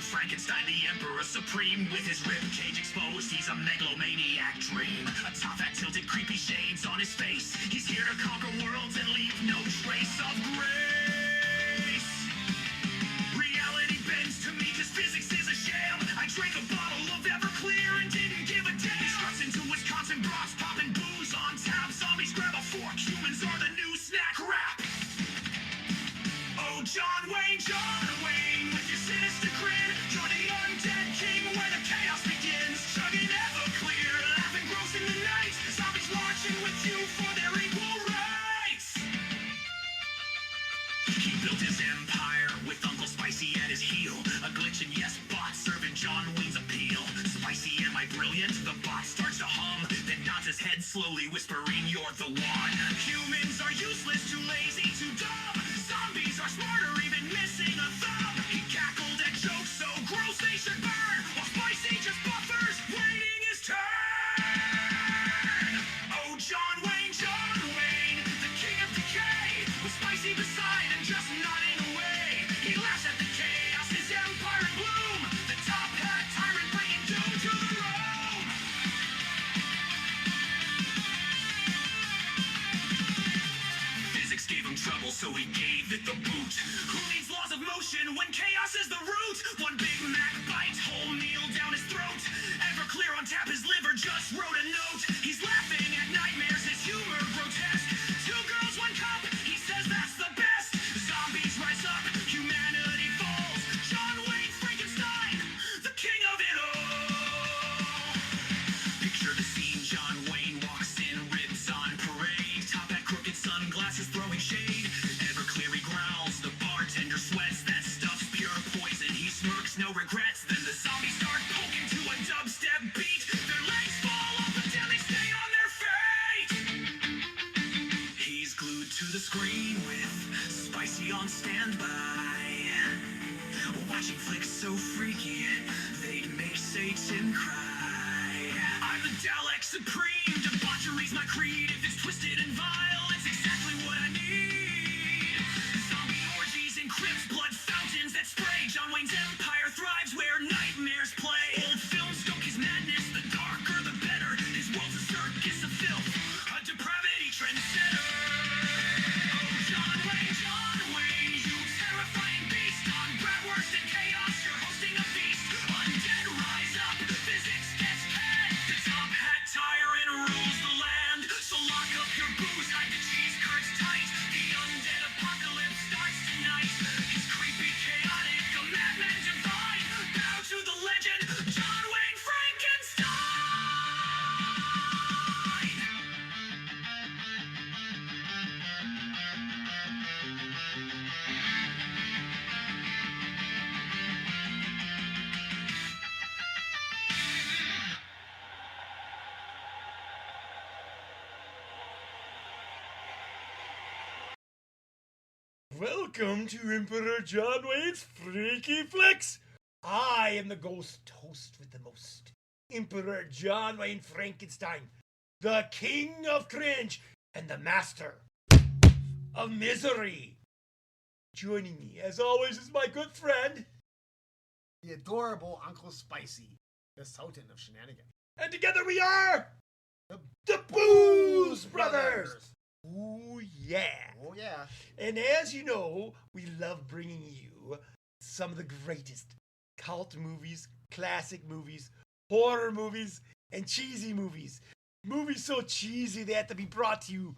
Frankenstein, the emperor supreme, with his ribcage exposed, he's a megalomaniac dream. A top hat tilted, creepy shades on his face. He's here to conquer worlds and leave no trace of grace. Reality bends to me cause physics is a sham. I drank a bottle of Everclear and didn't give a damn. He struts into Wisconsin broths, popping booze on tap. Zombies grab a fork, humans are the new snack wrap. Oh, Jonwayne, with your sinister grin, join the undead king where the chaos begins. Chugging Everclear, laughing gross in the night. Zombies marching with you for their equal rights. He built his empire with Uncle Spicy at his heel. A glitch and yes bot serving Jonwayne's appeal. Spicy, am I brilliant? The bot starts to hum, then nods his head slowly, whispering, you're the one. Humans are useless, too lazy, too dumb. Zombies are smarter, even missing a thumb. He cackled at jokes so gross they should burn, while Spicy just buffers, waiting his turn. Oh, Jonwayne, the king of decay, with Spicy beside and just nodding away. He laughs at the chaos, his empire in bloom. The top hat tyrant bringing doom to the room. Physics gave him trouble, so he gave it the boot. Who needs laws of motion when chaos is the root? One Big Mac bite, whole meal down his throat. Everclear on tap, his liver just wrote a note. He's laughing at nightmares, his humor grotesque. 2 girls, 1 cup, he says that's the best. Zombies rise up, humanity falls. Jonwayne, Frankenstein, the king of it all. Picture the scene, Jonwayne walks in, ribs on parade. Top hat, crooked sunglasses, throwing shade. Everclear, he growls, the bartender sweats. That stuff's pure poison, he smirks, no regrets. Then the zombies start poking to a dubstep beat. Their legs fall off until they stay on their feet. He's glued to the screen with Spicy on standby, watching Flix so freaky they'd make Satan cry. I'm the Dalek Supreme, debauchery's my creed. If it's twisted and vile, it's exactly what I need. Zombie orgies and crypts, blood fountains that spray. Jonwayne's empire thrives where nightmares play. Old films stoke his madness, the darker the better. His world's a circus of filth, a depravity trendsetter. Oh, Jonwayne, you terrifying beast. On bratwurst and chaos, you're hosting a feast. Undead rise up, physics gets head. The top hat tyrant rules the land. So lock up your booze, hide the cheese curds tight. The undead apocalypse starts tonight. He's creepy, chaotic, a madman divine. Bow to the legend, Jonwayne Frankenstein. Welcome to Emperor Jonwayne's Freaky Flix. I am the ghost host with the most, Emperor Jonwayne Frankenstein, the king of cringe and the master of misery. Joining me, as always, is my good friend, the adorable Uncle Spicy, the Sultan of Shenanigans. and together we are The Booze Brothers. Ooh, yeah. Oh, yeah. And as you know, we love bringing you some of the greatest cult movies, classic movies, horror movies, and cheesy movies. Movies so cheesy they have to be brought to you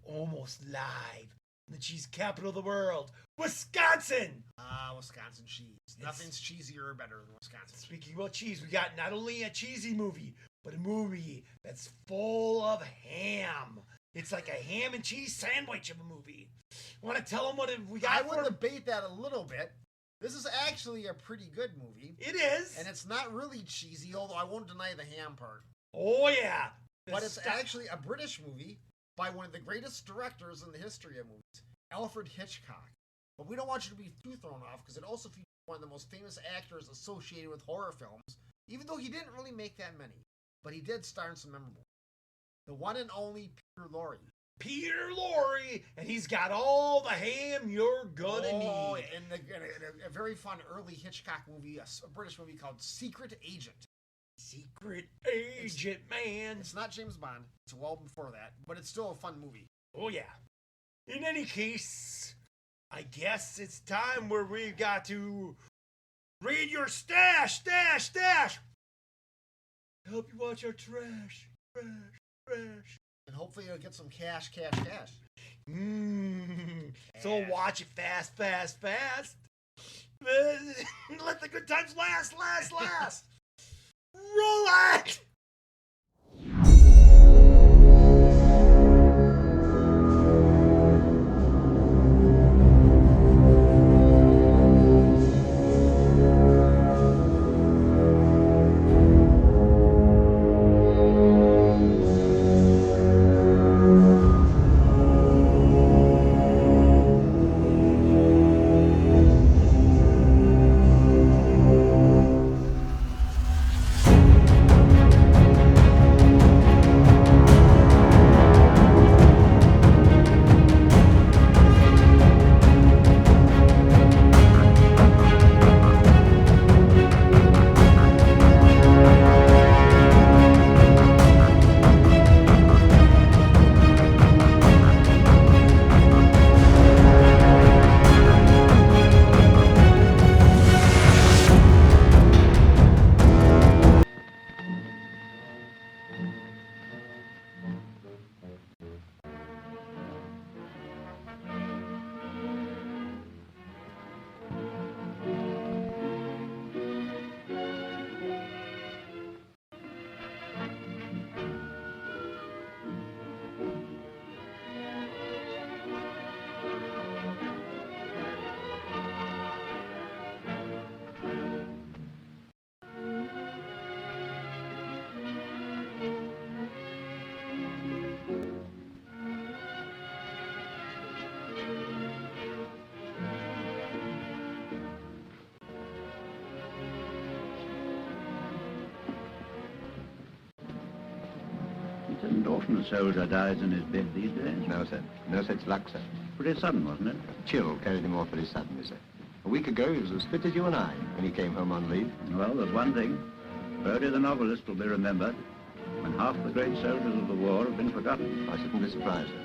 almost live in the cheese capital of the world, Wisconsin. Wisconsin cheese. Nothing's cheesier or better than Wisconsin cheese. Speaking about cheese, we got not only a cheesy movie, but a movie that's full of ham. It's like a ham and cheese sandwich of a movie. Want to tell them what we got? I would debate that a little bit. This is actually a pretty good movie. It is. And it's not really cheesy, although I won't deny the ham part. Oh, yeah. But it's actually a British movie by one of the greatest directors in the history of movies, Alfred Hitchcock. But we don't want you to be too thrown off, because it also features one of the most famous actors associated with horror films, even though he didn't really make that many. But he did star in some memorable. The one and only Peter Lorre, Peter Lorre, and he's got all the ham you're gonna need. And a very fun early Hitchcock movie, a British movie called Secret Agent. Secret Agent, man. It's not James Bond. It's well before that, but it's still a fun movie. Oh, yeah. In any case, I guess it's time where we've got to read your stash. Help you watch our trash. And hopefully you'll get some cash. So watch it fast. Let the good times last. Roll it! It isn't often a soldier dies in his bed these days. No, sir. No such luck, sir. Pretty sudden, wasn't it? Chill carried him off very suddenly, sir. A week ago, he was as fit as you and I when he came home on leave. Well, there's one thing. Bodie the novelist will be remembered when half the great soldiers of the war have been forgotten. I shouldn't be surprised, sir.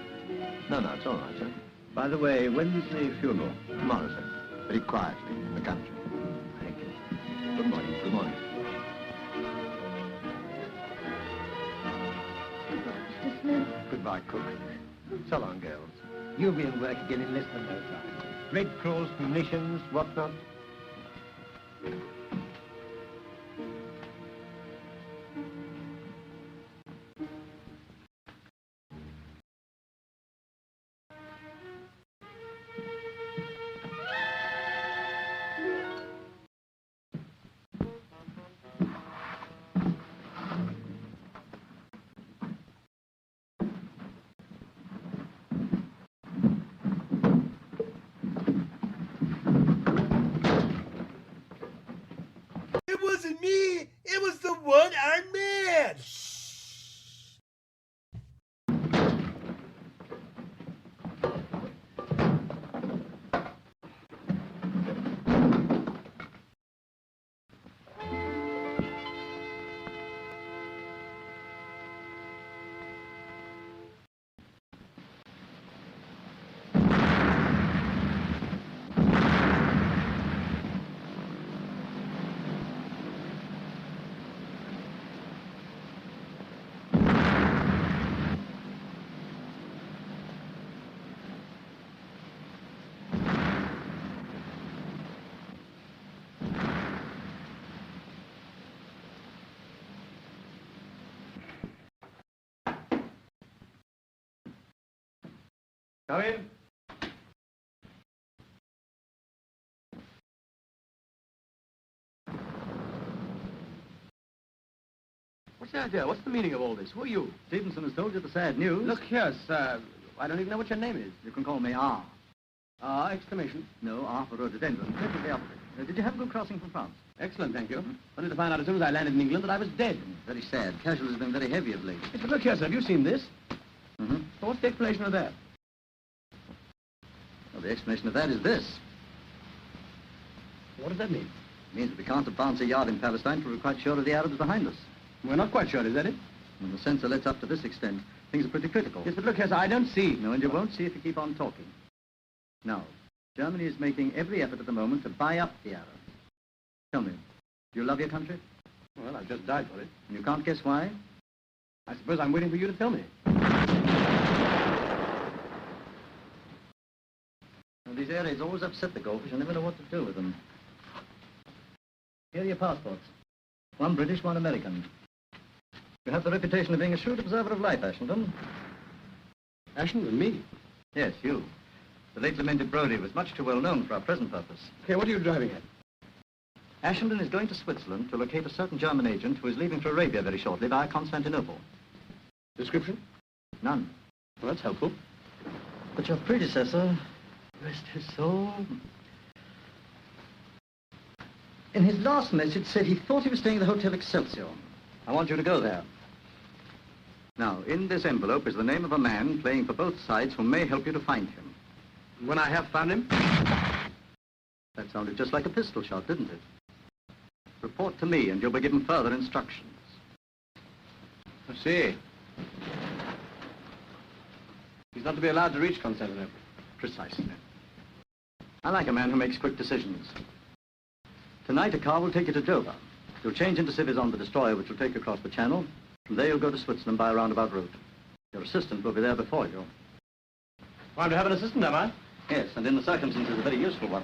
No, it's all right, sir. By the way, when's the funeral? Tomorrow, sir. Very quietly, in the country. Thank you. Good morning. Good morning. Goodbye, cook. So long, girls. You'll be in work again in less than no time. Red Cross, munitions, whatnot. It wasn't me. It was the one-armed man. Come in. What's the idea? What's the meaning of all this? Who are you? Stevenson has told you the sad news. Look here, sir. I don't even know what your name is. You can call me R. Exclamation. No, R for rhododendron. Perfectly opposite. Did you have a good crossing from France? Excellent, thank you. Only to find out as soon as I landed in England that I was dead. Very sad. Casualties have been very heavy of late. Look here, sir. Have you seen this? Mm-hmm. So what's the explanation of that? Well, the explanation of that is this. What does that mean? It means that we can't advance a yard in Palestine till we're quite sure of the Arabs behind us. We're not quite sure, is that it? When the censor lets up to this extent, things are pretty critical. Yes, but look, yes, I don't see. No, and you won't see if you keep on talking. Now, Germany is making every effort at the moment to buy up the Arabs. Tell me, do you love your country? Well, I've just died for it. And you can't guess why? I suppose I'm waiting for you to tell me. Well, these air raids always upset the goldfish. I never know what to do with them. Here are your passports. One British, one American. You have the reputation of being a shrewd observer of life, Ashenden. Ashenden, me? Yes, you. The late lamented Brodie was much too well known for our present purpose. Okay, what are you driving at? Ashenden is going to Switzerland to locate a certain German agent who is leaving for Arabia very shortly via Constantinople. Description? None. Well, that's helpful. But your predecessor, rest his soul, in his last message said he thought he was staying at the Hotel Excelsior. I want you to go there. Now, in this envelope is the name of a man playing for both sides who may help you to find him. When I have found him? That sounded just like a pistol shot, didn't it? Report to me and you'll be given further instructions. I see. He's not to be allowed to reach Constantinople. Precisely. I like a man who makes quick decisions. Tonight, a car will take you to Dover. You'll change into civvies on the destroyer, which will take you across the channel. From there, you'll go to Switzerland by a roundabout route. Your assistant will be there before you. I'm to have an assistant, am I? Yes, and in the circumstances, a very useful one.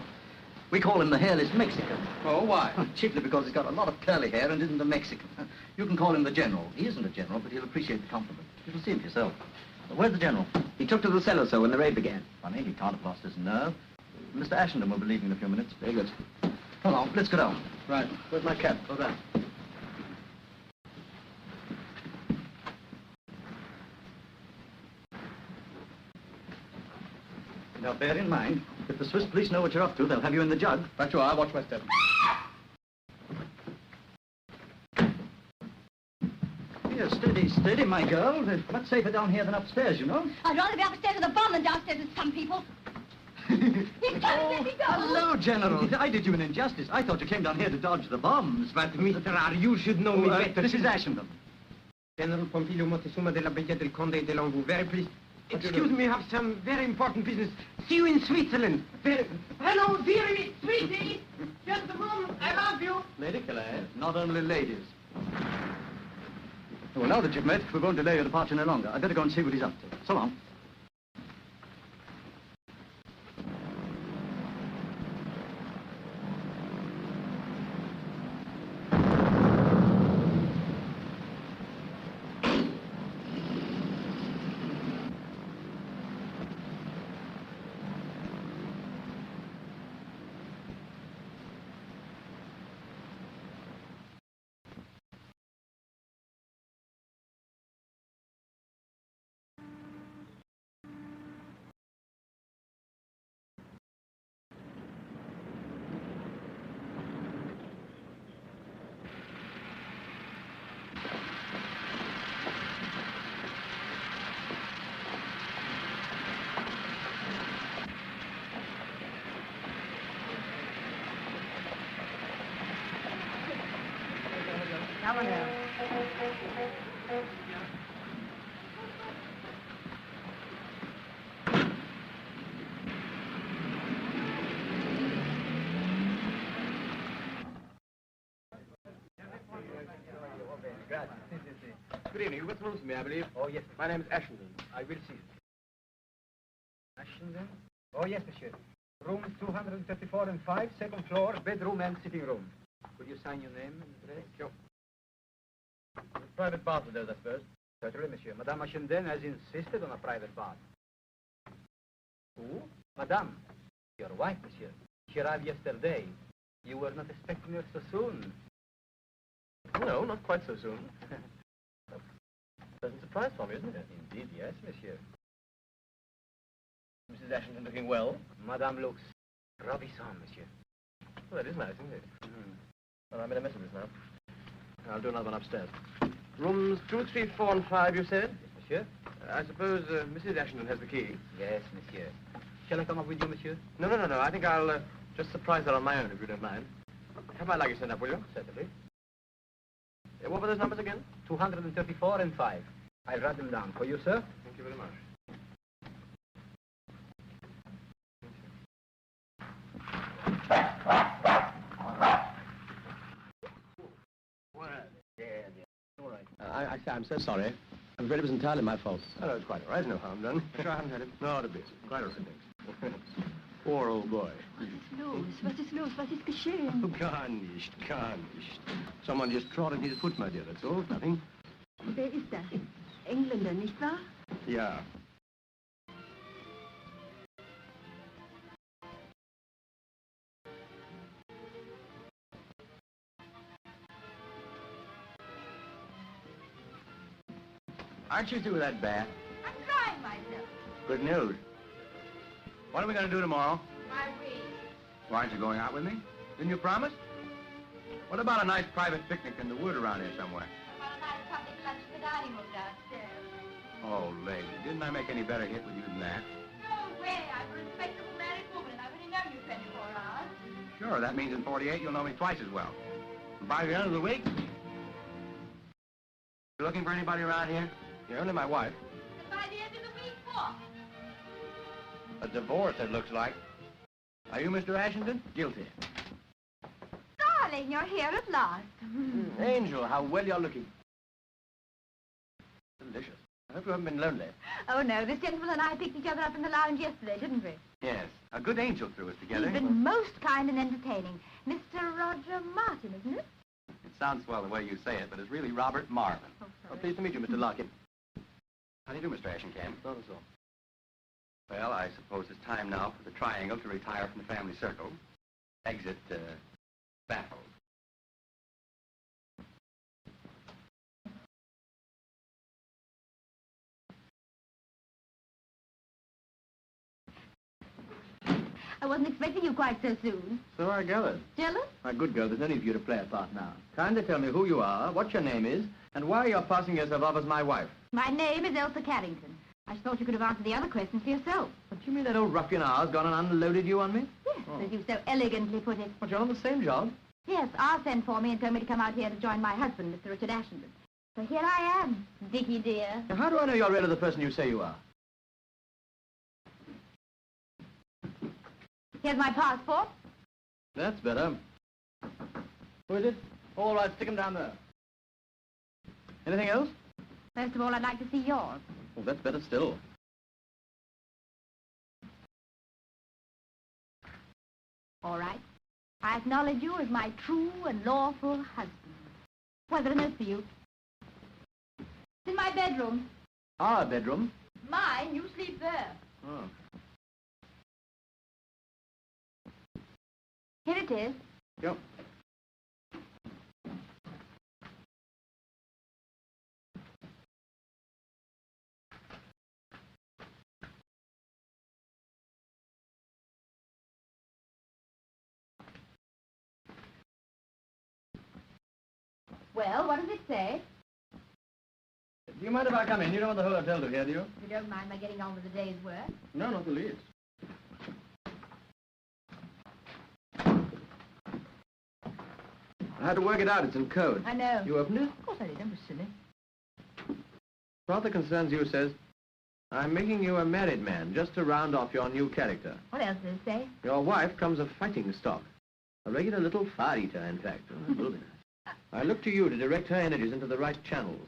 We call him the hairless Mexican. Oh, why? Chiefly because he's got a lot of curly hair and isn't a Mexican. You can call him the General. He isn't a general, but he'll appreciate the compliment. You'll see him for yourself. Where's the General? He took to the cellar, sir, when the raid began. Funny, he can't have lost his nerve. Mr. Ashenden will be leaving in a few minutes. Very good. Come on, let's go down. Right. Where's my cap? Go down. Now, bear in mind, if the Swiss police know what you're up to, they'll have you in the jug. Right you are. I'll watch my step. Here, steady, steady, my girl. They're much safer down here than upstairs, you know. I'd rather be upstairs with a bomb than downstairs with some people. He's coming, let me go. Hello, General. I did you an injustice. I thought you came down here to dodge the bombs. But, Mr. R., you should know me better. This is Ashenden. General Pompilio Montezuma de la Brigade del Conde de Longu. Very pleased. Excuse me, I have some very important business. See you in Switzerland. Very... Hello, dearie, sweetie. Just a moment. I love you. Lady Killer, not only ladies. Well, now that you've met, we won't delay your departure any longer. I'd better go and see what he's up to. So long. Come on now. Good evening. You've got some rooms for me, I believe. Oh, yes. My name is Ashenden. I will see you. Ashenden? Oh, yes, monsieur. Rooms 234 and 5, second floor, bedroom and sitting room. Will you sign your name and address? Sure. Private bath with those, I suppose. Certainly, monsieur. Madame Ashenden has insisted on a private bath. Who? Madame. Your wife, monsieur. She arrived yesterday. You were not expecting her so soon. No, not quite so soon. Pleasant surprise for me, isn't it? Indeed, yes, monsieur. Mrs. Ashenden looking well. Madame looks ravissant, monsieur. Well, that is nice, isn't it? Well, I made a mess of this now. I'll do another one upstairs. Rooms 2, 3, 4, and 5, you said? Yes, monsieur. I suppose Mrs. Ashenden has the key. Yes, monsieur. Shall I come up with you, monsieur? No. I think I'll just surprise her on my own, if you don't mind. Have my luggage sent up, will you? Certainly. What were those numbers again? 234 and 5. I'll write them down for you, sir. Thank you very much. All right. I say, I'm so sorry. I'm afraid it was entirely my fault. Oh, no, it's quite all right. No harm done. Sure, I haven't had it. No, it is. Quite all right, thanks. Poor old boy. Was ist los? Was ist los? Was ist geschehen? Gar nicht, gar nicht. Someone just trod on his foot, my dear, that's all. Nothing. Wer ist das? Engländer, nicht wahr? Ja. Aren't you through with that bath? I'm drying myself. Good news. What are we going to do tomorrow? My wig. Why aren't you going out with me? Didn't you promise? What about a nice private picnic in the wood around here somewhere? About a nice public lunch at the dining room downstairs. Oh, lady, didn't I make any better hit with you than that? No way. I'm a respectable married woman, and I've only known you 24 hours. Sure, that means in 48 you'll know me twice as well. And by the end of the week, you looking for anybody around here? You're only my wife. And by the end of the week, what? A divorce, it looks like. Are you Mr. Ashenden? Guilty. Darling, you're here at last. Angel, how well you're looking. Delicious. I hope you haven't been lonely. Oh, no. This gentleman and I picked each other up in the lounge yesterday, didn't we? Yes. A good angel threw us together. He's been most kind and entertaining. Mr. Roger Martin, isn't it? It sounds swell the way you say it, but it's really Robert Marvin. Oh, Well, sorry. pleased to meet you, Mr. Larkin. How do you do, Mr. Ashenkamp? Not at all. Well, I suppose it's time now for the triangle to retire from the family circle. Exit, baffled. I wasn't expecting you quite so soon. So I gathered. Jealous? My good girl, there's no need for you to play a part now. Kindly tell me who you are, what your name is, and why you're passing yourself off as my wife. My name is Elsa Carrington. I thought you could have answered the other questions for yourself. But you mean that old ruffian ours gone and unloaded you on me? Yes, as you so elegantly put it. But you're on the same job. Yes, R sent for me and told me to come out here to join my husband, Mr. Richard Ashenden. So here I am, Dickie dear. Now, how do I know you're really the person you say you are? Here's my passport. That's better. Who is it? All right, stick him down there. Anything else? Most of all, I'd like to see yours. Well, that's better still. All right. I acknowledge you as my true and lawful husband. Well, I've got a note for you. It's in my bedroom. Our bedroom? Mine, you sleep there. Oh. Here it is. Go. Well, what does it say? Do you mind if I come in? You don't want the whole hotel to hear, do you? If you don't mind my getting on with the day's work. No, not the least. I had to work it out. It's in code. I know. You opened it? Of course I did. Don't be silly. Rather concerns you says, I'm making you a married man just to round off your new character. What else does it say? Your wife comes of fighting stock. A regular little fire-eater, in fact. Oh, that will be nice. I look to you to direct her energies into the right channels.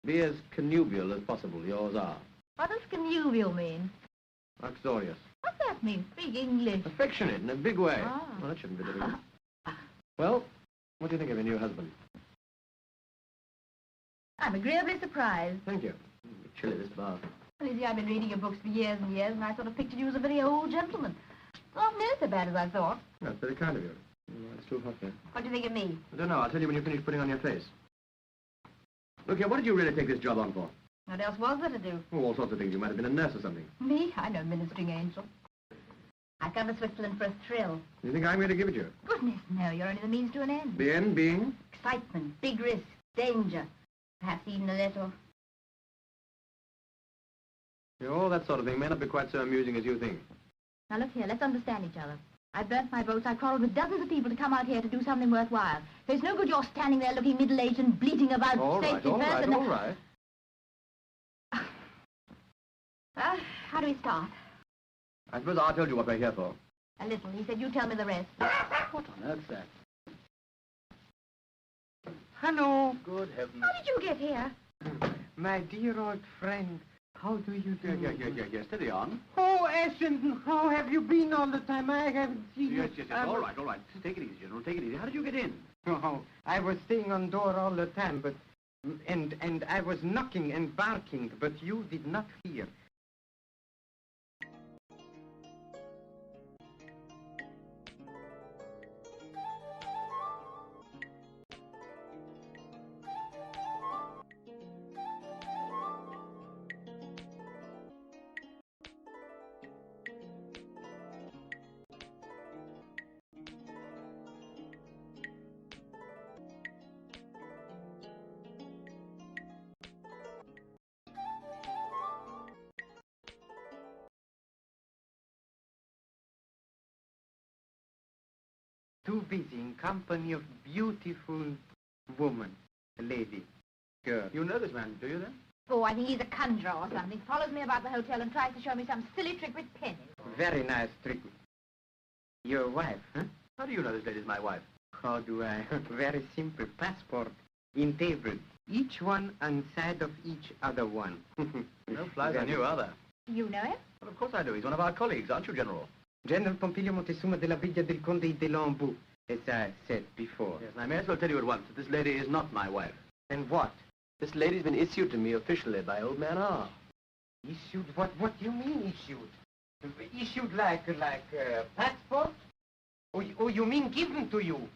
Be as connubial as possible. Yours are. What does connubial mean? Uxorious. What's that mean? Speak English. Affectionate in a big way. Ah. Well, that shouldn't be difficult. Well, what do you think of your new husband? I'm agreeably surprised. Thank you. Chilly, this bath. Well, you see, I've been reading your books for years and years, and I sort of pictured you as a very old gentleman. Not near so bad as I thought. That's very kind of you. Oh, it's too hot here. What do you think of me? I don't know. I'll tell you when you finish putting on your face. Look here, what did you really take this job on for? What else was there to do? Oh, all sorts of things. You might have been a nurse or something. Me? I'm no ministering angel. I've come to Switzerland for a thrill. You think I'm going to give it you? Goodness, no, you're only the means to an end. The end being? Excitement, big risk, danger. Perhaps even a little Oh, that sort of thing may not be quite so amusing as you think. Now look here, let's understand each other. I burnt my boats, I quarreled with dozens of people to come out here to do something worthwhile. So it's no good you're standing there looking middle-aged and bleating about safety first and... all right. Well, how do we start? I suppose I told you what we're here for. A little. He said you tell me the rest. What on earth's that? Hello. Good heavens. How did you get here? My dear old friend, how do you do? Yeah, steady on. Oh, Ashton, how have you been all the time? I haven't seen you. Yes. All right. Take it easy, General. Take it easy. How did you get in? Oh, I was staying on door all the time, but... And I was knocking and barking, but you did not hear. Too busy in company of beautiful woman, lady, girl. You know this man, do you then? Oh, I think he's a conjurer or something. Follows me about the hotel and tries to show me some silly trick with pennies. Very nice trick. Your wife, huh? How do you know this lady's my wife? How do I? Very simple. Passport in table. Each one on side of each other one. No flies on you, are there? You know him? Well, of course I do. He's one of our colleagues, aren't you, General? General Pompilio Montezuma de la Villa del Conde de Lambou, as I said before. Yes, and I may as well tell you at once that this lady is not my wife. And what? This lady's been issued to me officially by old man R. Issued? What do you mean issued? Issued like passport? Or you mean given to you?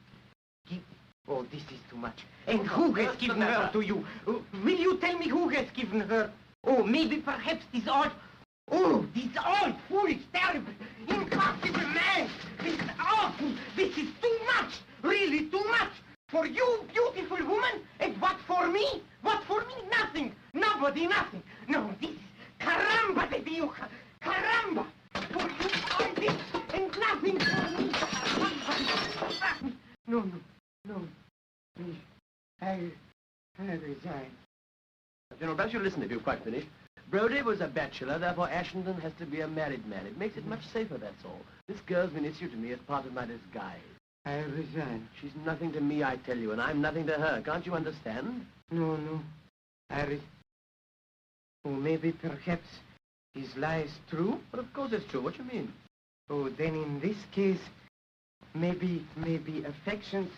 Oh, this is too much. And who has given her to you? Will you tell me who has given her? Oh, maybe perhaps this old... Oh, this old, foolish, terrible, impossible man! This is awful! This is too much! Really too much! For you, beautiful woman, and what for me? What for me? Nothing! Nobody, nothing! No, this is caramba de Dios! Caramba! For you, all this, and nothing for me! No. Please, I resign. General, perhaps you'll listen if you've quite finished. Brodie was a bachelor, therefore Ashenden has to be a married man. It makes it much safer, that's all. This girl's been issued to me as part of my disguise. I resign. She's nothing to me, I tell you, and I'm nothing to her. Can't you understand? No. Oh, maybe perhaps his lie is true? But of course it's true. What do you mean? Oh, then in this case, maybe affections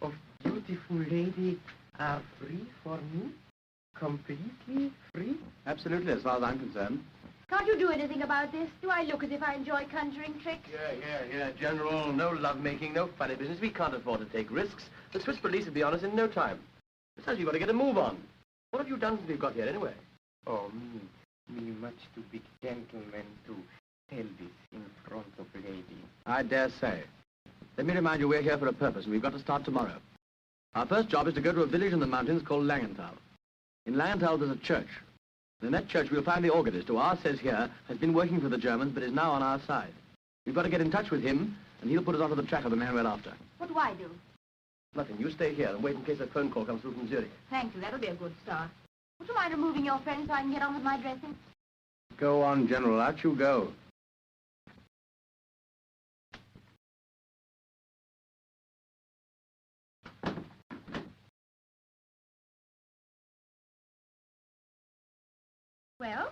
of beautiful lady are free for me? Completely free? Absolutely, as far as I'm concerned. Can't you do anything about this? Do I look as if I enjoy conjuring tricks? Yeah, General. No lovemaking, no funny business. We can't afford to take risks. The Swiss police will be on us in no time. Besides, you've got to get a move on. What have you done since we've got here, anyway? Oh, me much too big gentleman to tell this in front of lady. I dare say. Let me remind you, we're here for a purpose, and we've got to start tomorrow. Our first job is to go to a village in the mountains called Langenthal. In Langenthal, there's a church. In that church, we'll find the organist, who ours says here has been working for the Germans, but is now on our side. We've got to get in touch with him, and he'll put us onto the track of the man we're after. What do I do? Nothing. You stay here and wait in case a phone call comes through from Zurich. Thank you. That'll be a good start. Would you mind removing your friend so I can get on with my dressing? Go on, General. Out you go. Well?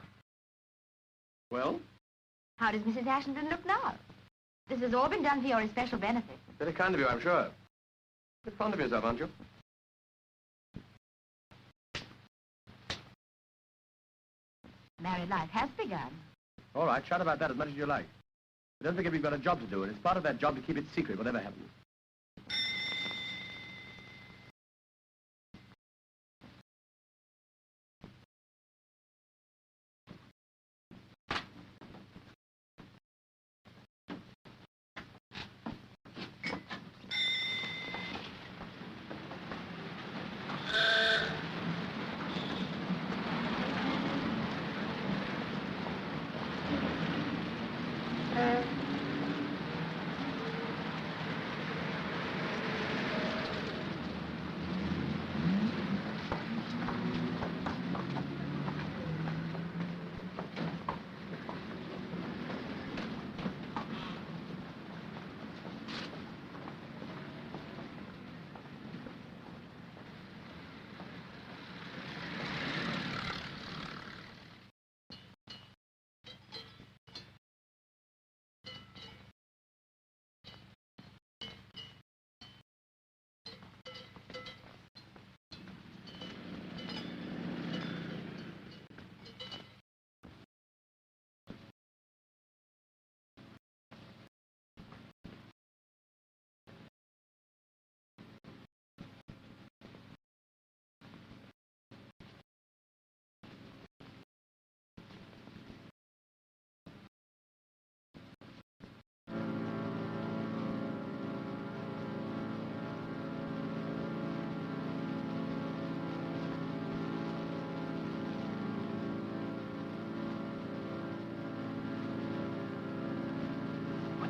Well? How does Mrs. Ashenden look now? This has all been done for your especial benefit. Very kind of you, I'm sure. A bit fond of yourself, aren't you? Married life has begun. All right, shout about that as much as you like. But don't forget we've got a job to do, and it's part of that job to keep it secret, whatever happens.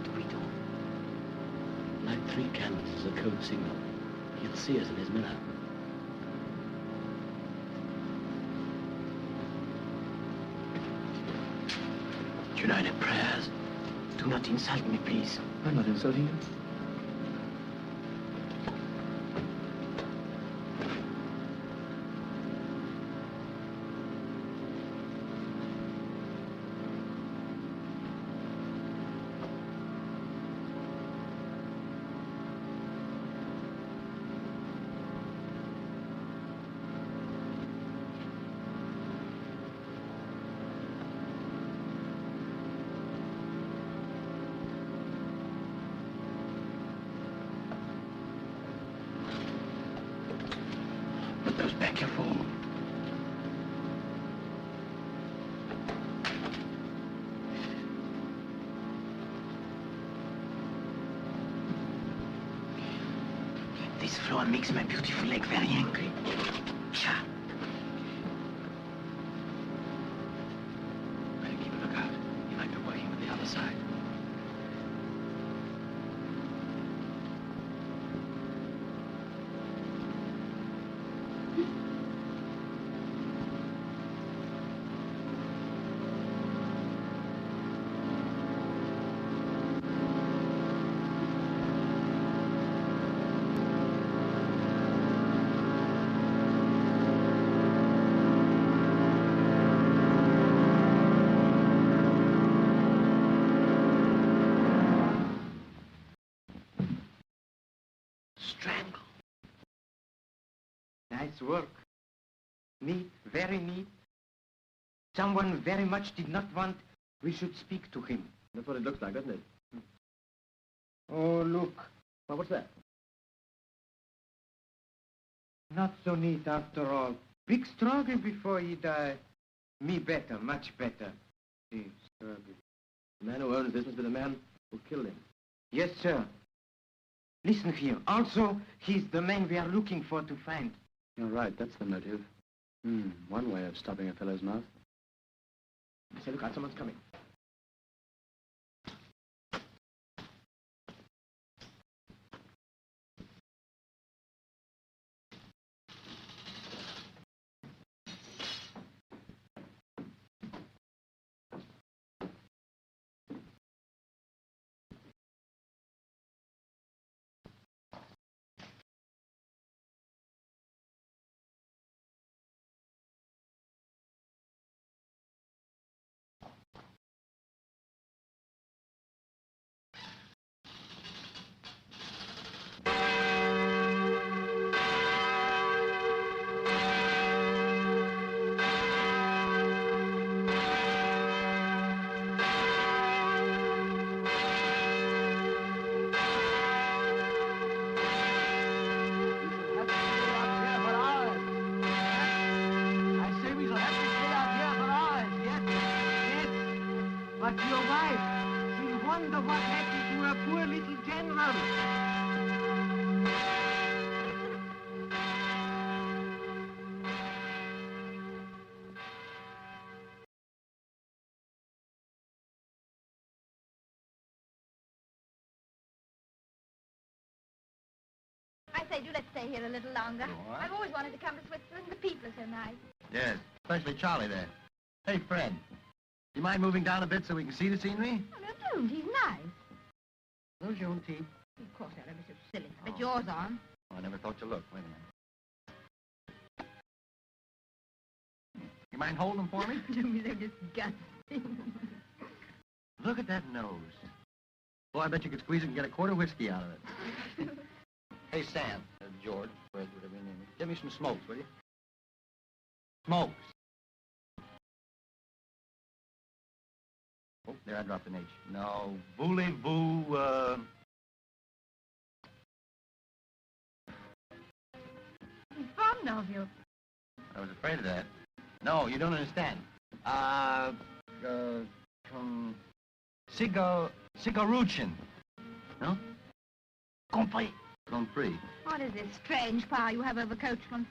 What do we do? Light 3 candles as a code signal. He'll see us in his mirror. United prayers. Do not insult me, please. I'm not insulting you. Put those back, you fool. This floor makes my beautiful leg very angry. Cha. Better keep a lookout. He might be working with the other side. Strangle. Nice work. Neat, very neat. Someone very much did not want we should speak to him. That's what it looks like, doesn't it? Oh, look. Well, what's that? Not so neat after all. Big struggle before he died. Me better, much better. Big struggle. The man who owns this must be the man who killed him. Yes, sir. Listen here. Also, he's the man we are looking for to find. You're right, that's the motive. One way of stopping a fellow's mouth. Say, look out, someone's coming. But your wife, she'll wonder what happened to her poor little general. I say, do let's stay here a little longer. I've always wanted to come to Switzerland. The people are so nice. Yes, especially Charlie there. Hey, Fred, you mind moving down a bit so we can see the scenery? Oh, no, don't. He's nice. No, Jonty. Of course, I'll be so silly. But yours on. Oh, I never thought you looked. Wait a minute. You mind holding them for me? Don't be so disgusting. Look at that nose. Boy, I bet you could squeeze it and get a quart of whiskey out of it. Hey, Sam. George, whatever your name is. Give me some smokes, will you? Smokes. Oh, there, I dropped an H. No, voulez-vous, He's fond of you. I was afraid of that. No, you don't understand. Cigaruchin. No? Compris. Compris. What is this strange power you have over coachmen?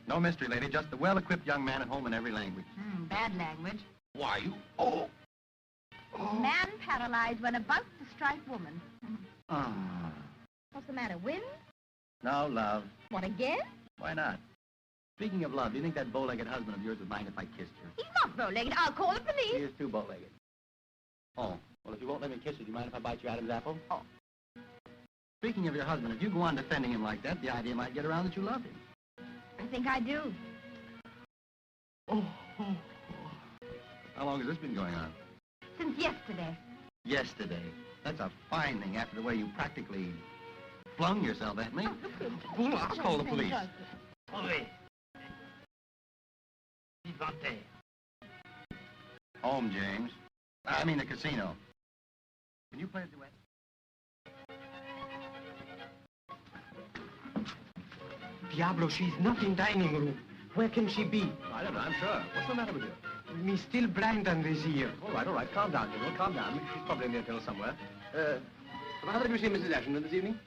No mystery, lady. Just a well-equipped young man at home in every language. Bad language. Why, you... Oh! Man paralyzed when about to striped woman. Oh. What's the matter, wind? No, love. What, again? Why not? Speaking of love, do you think that bow-legged husband of yours would mind if I kissed her? He's not bow-legged. I'll call the He police. is too bow-legged. Oh, well, if you won't let me kiss you, do you mind if I bite your Adam's apple? Oh. Speaking of your husband, if you go on defending him like that, the idea might get around that you love him. I think I do. How long has this been going on? Since yesterday. Yesterday. That's a fine thing after the way you practically flung yourself at me. Well, I'll call the police. Home, James. I mean the casino. Can you play a duet? Diablo, she's not in dining room. Where can she be? I don't know, I'm sure. What's the matter with you? Me still blind on this ear. All right. Calm down, General. Calm down. She's probably in the hotel somewhere. How did you see Mrs. Ashton this evening?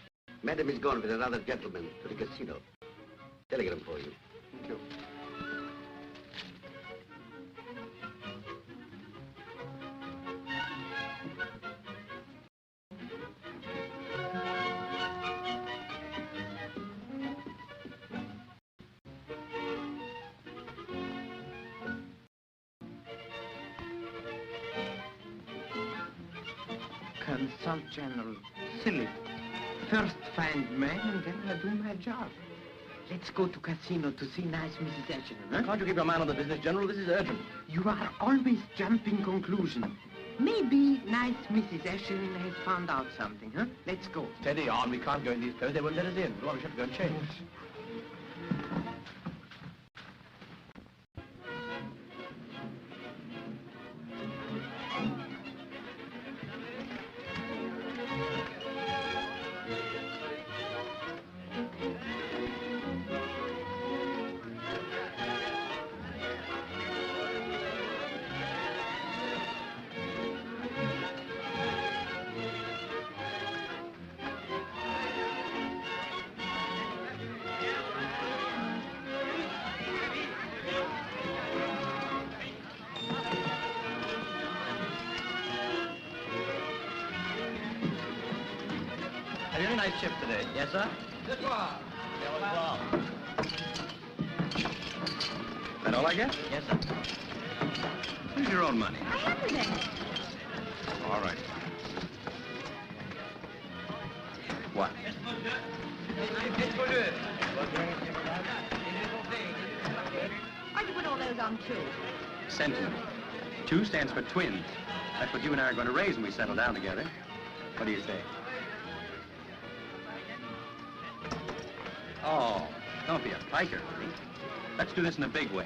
Madam is gone with another gentleman to the casino. Telegram for you. Thank you. Consult General. Silly. First find man and then I do my job. Let's go to casino to see nice Mrs. Ashton, huh? Can't you keep your mind on the business, General? This is urgent. You are always jumping conclusions. Maybe nice Mrs. Ashton has found out something, huh? Let's go. Steady on. We can't go in these clothes. They won't let us in. Well, we should go and change. Have you had a nice trip today? Yes, sir? That all I get? Yes, sir. Use your own money. I haven't any. All right. What? Why'd you put all those on two? Sentiment. 2 stands for twins. That's what you and I are going to raise when we settle down together. What do you say? Oh, don't be a piker, Rudy. Let's do this in a big way.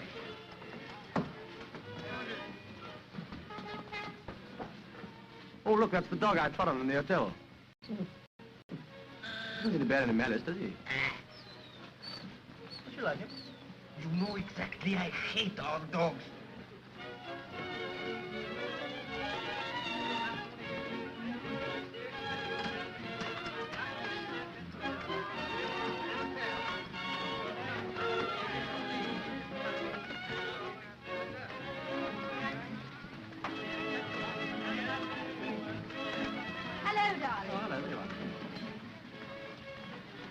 Oh, look, that's the dog I trot on in the hotel. Doesn't bear any malice, does he? Don't you like him? You know exactly I hate all dogs. Hello, darling.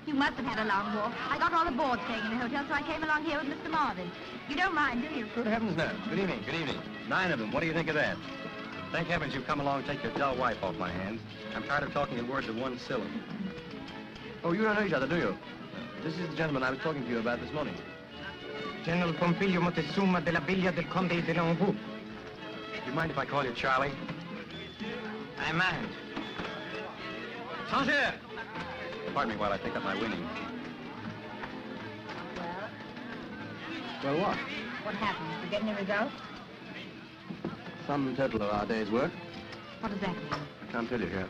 You must have had a long walk. I got all the board staying in the hotel, so I came along here with Mr. Marvin. You don't mind, do you? Good heavens, no. Good evening, good evening. 9 of them. What do you think of that? Thank heavens you've come along and take your dull wife off my hands. I'm tired of talking in words of one syllable. Oh, you don't know each other, do you? This is the gentleman I was talking to you about this morning. General Pompilio Montezuma de la Villa del Conde de l'Anjou. Do you mind if I call you Charlie? I mind. Changer! Pardon me while I pick up my winnings. Well, what? What happened? Did you get any results? Sum total of our day's work. What does that mean? I can't tell you here.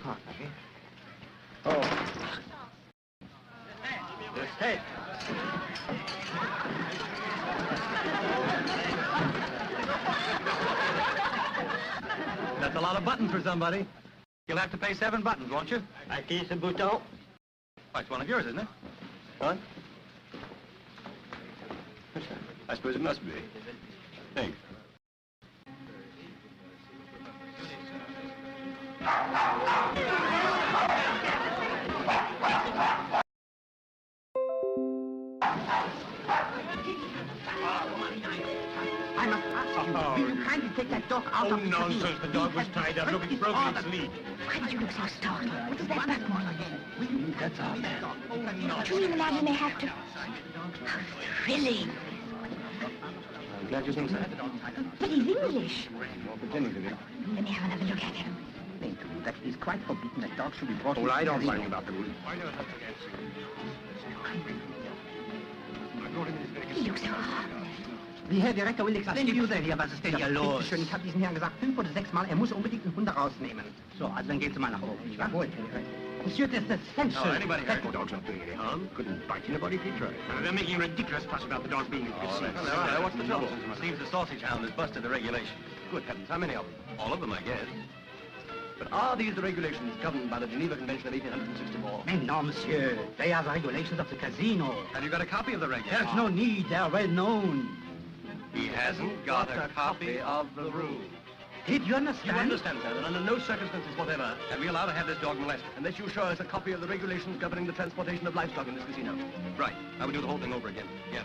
Oh. Yes, hey. That's a lot of buttons for somebody. You'll have to pay 7 buttons, won't you? Aquí ce bouton. Oh, it's one of yours, isn't it? What? I suppose it must be. Thanks. take that dog out of the cabin. nonsense. The dog was tied up. Look, it's broken its lead. Why did you look so startled? What is that butt again? That's our man. Could you even imagine they have to... How thrilling. I'm glad you think so. But he's English. Well, pretending to be. Let me have another look at him. That is quite forbidden. That dog should be brought... Well, I don't mind about the rules. He looks so harmless. Die Herr Direktor will explain to you that hier, was ist denn hier los? Ich habe diesen Herrn gesagt, 5 oder 6 Mal, er muss unbedingt einen Hund rausnehmen. So, also dann gehen Sie mal nach oben. Jawohl, Monsieur, that's essential. No, anybody hurt the dog's not doing any harm. Couldn't bite anybody if he tried. They're making a ridiculous fuss about the dog being in the casino. Well, what's the trouble? Seems the sausage hound has busted the regulations. Good heavens, how many of them? All of them, I guess. But are these the regulations governed by the Geneva Convention of 1864? Mais non, monsieur. They are the regulations of the casino. Have you got a copy of the regulations? There's no need. They are well known. He hasn't got a copy of the rule. Did you You understand? understand, sir, that under no circumstances whatever can we allow to have this dog molested unless you show us a copy of the regulations governing the transportation of livestock in this casino. Right. I would do the whole thing over again. Yes.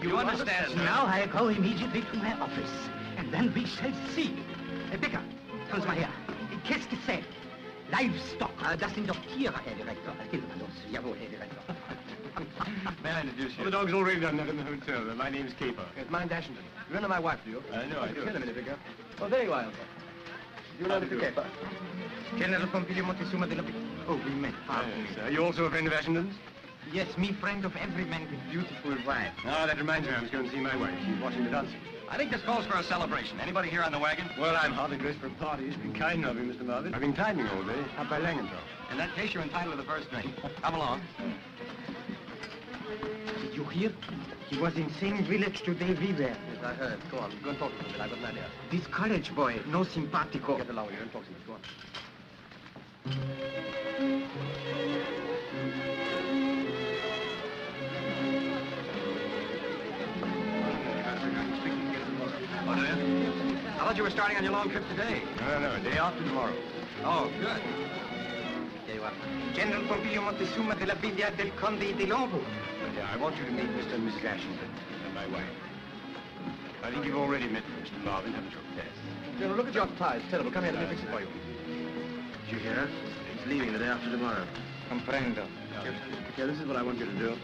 You understand, sir? Now I go immediately to my office, and then we shall see. Herr Becker, kommen Sie mal her. Qu'est-ce que c'est? Livestock. Das sind doch Tiere, Herr Direktor. Gehen Sie mal los. Jawohl, Herr Direktor. May I introduce you? Well, the dog's already done that in the hotel. My name's Caper. It's mine, Dashington. You know my wife, do you? I know, I do. Kill a minute ago. Oh, there you are, Uncle. You know Mr. Caper? General Pompilio Montezuma de la... Oh, we met. Yes, are you also a friend of Ashington's? Yes, me friend of every man with beautiful wife. Ah, that reminds me, I was going to see my wife. She's watching the dancing. I think this calls for a celebration. Anybody here on the wagon? Well, I'm hardly dressed for parties. Be kind of you, Mr. Marvin. I've been timing all day, up by Langenthal. In that case, you're entitled to the first drink. Come along. Did you hear? He was in same village today we were. Yes, I heard. Go on. Go and talk to him a bit. I've got an idea. This college boy, no simpatico. Get along with you. Don't talk so much. Go on. Oh, do you? I thought you were starting on your long trip today. No, a day after tomorrow. Oh, good. Here you are. General Pompilio Montezuma de la Villa del Conde de Longo. Yeah, I want you to meet Mr. and Mrs. Ashington and my wife. I think you've already met Mr. Marvin, haven't you? Yes. General, look at your tie. It's terrible. Come here, let me fix it for you. Did you hear? He's leaving the day after tomorrow. Comprendo. Yeah, this is what I want you to do.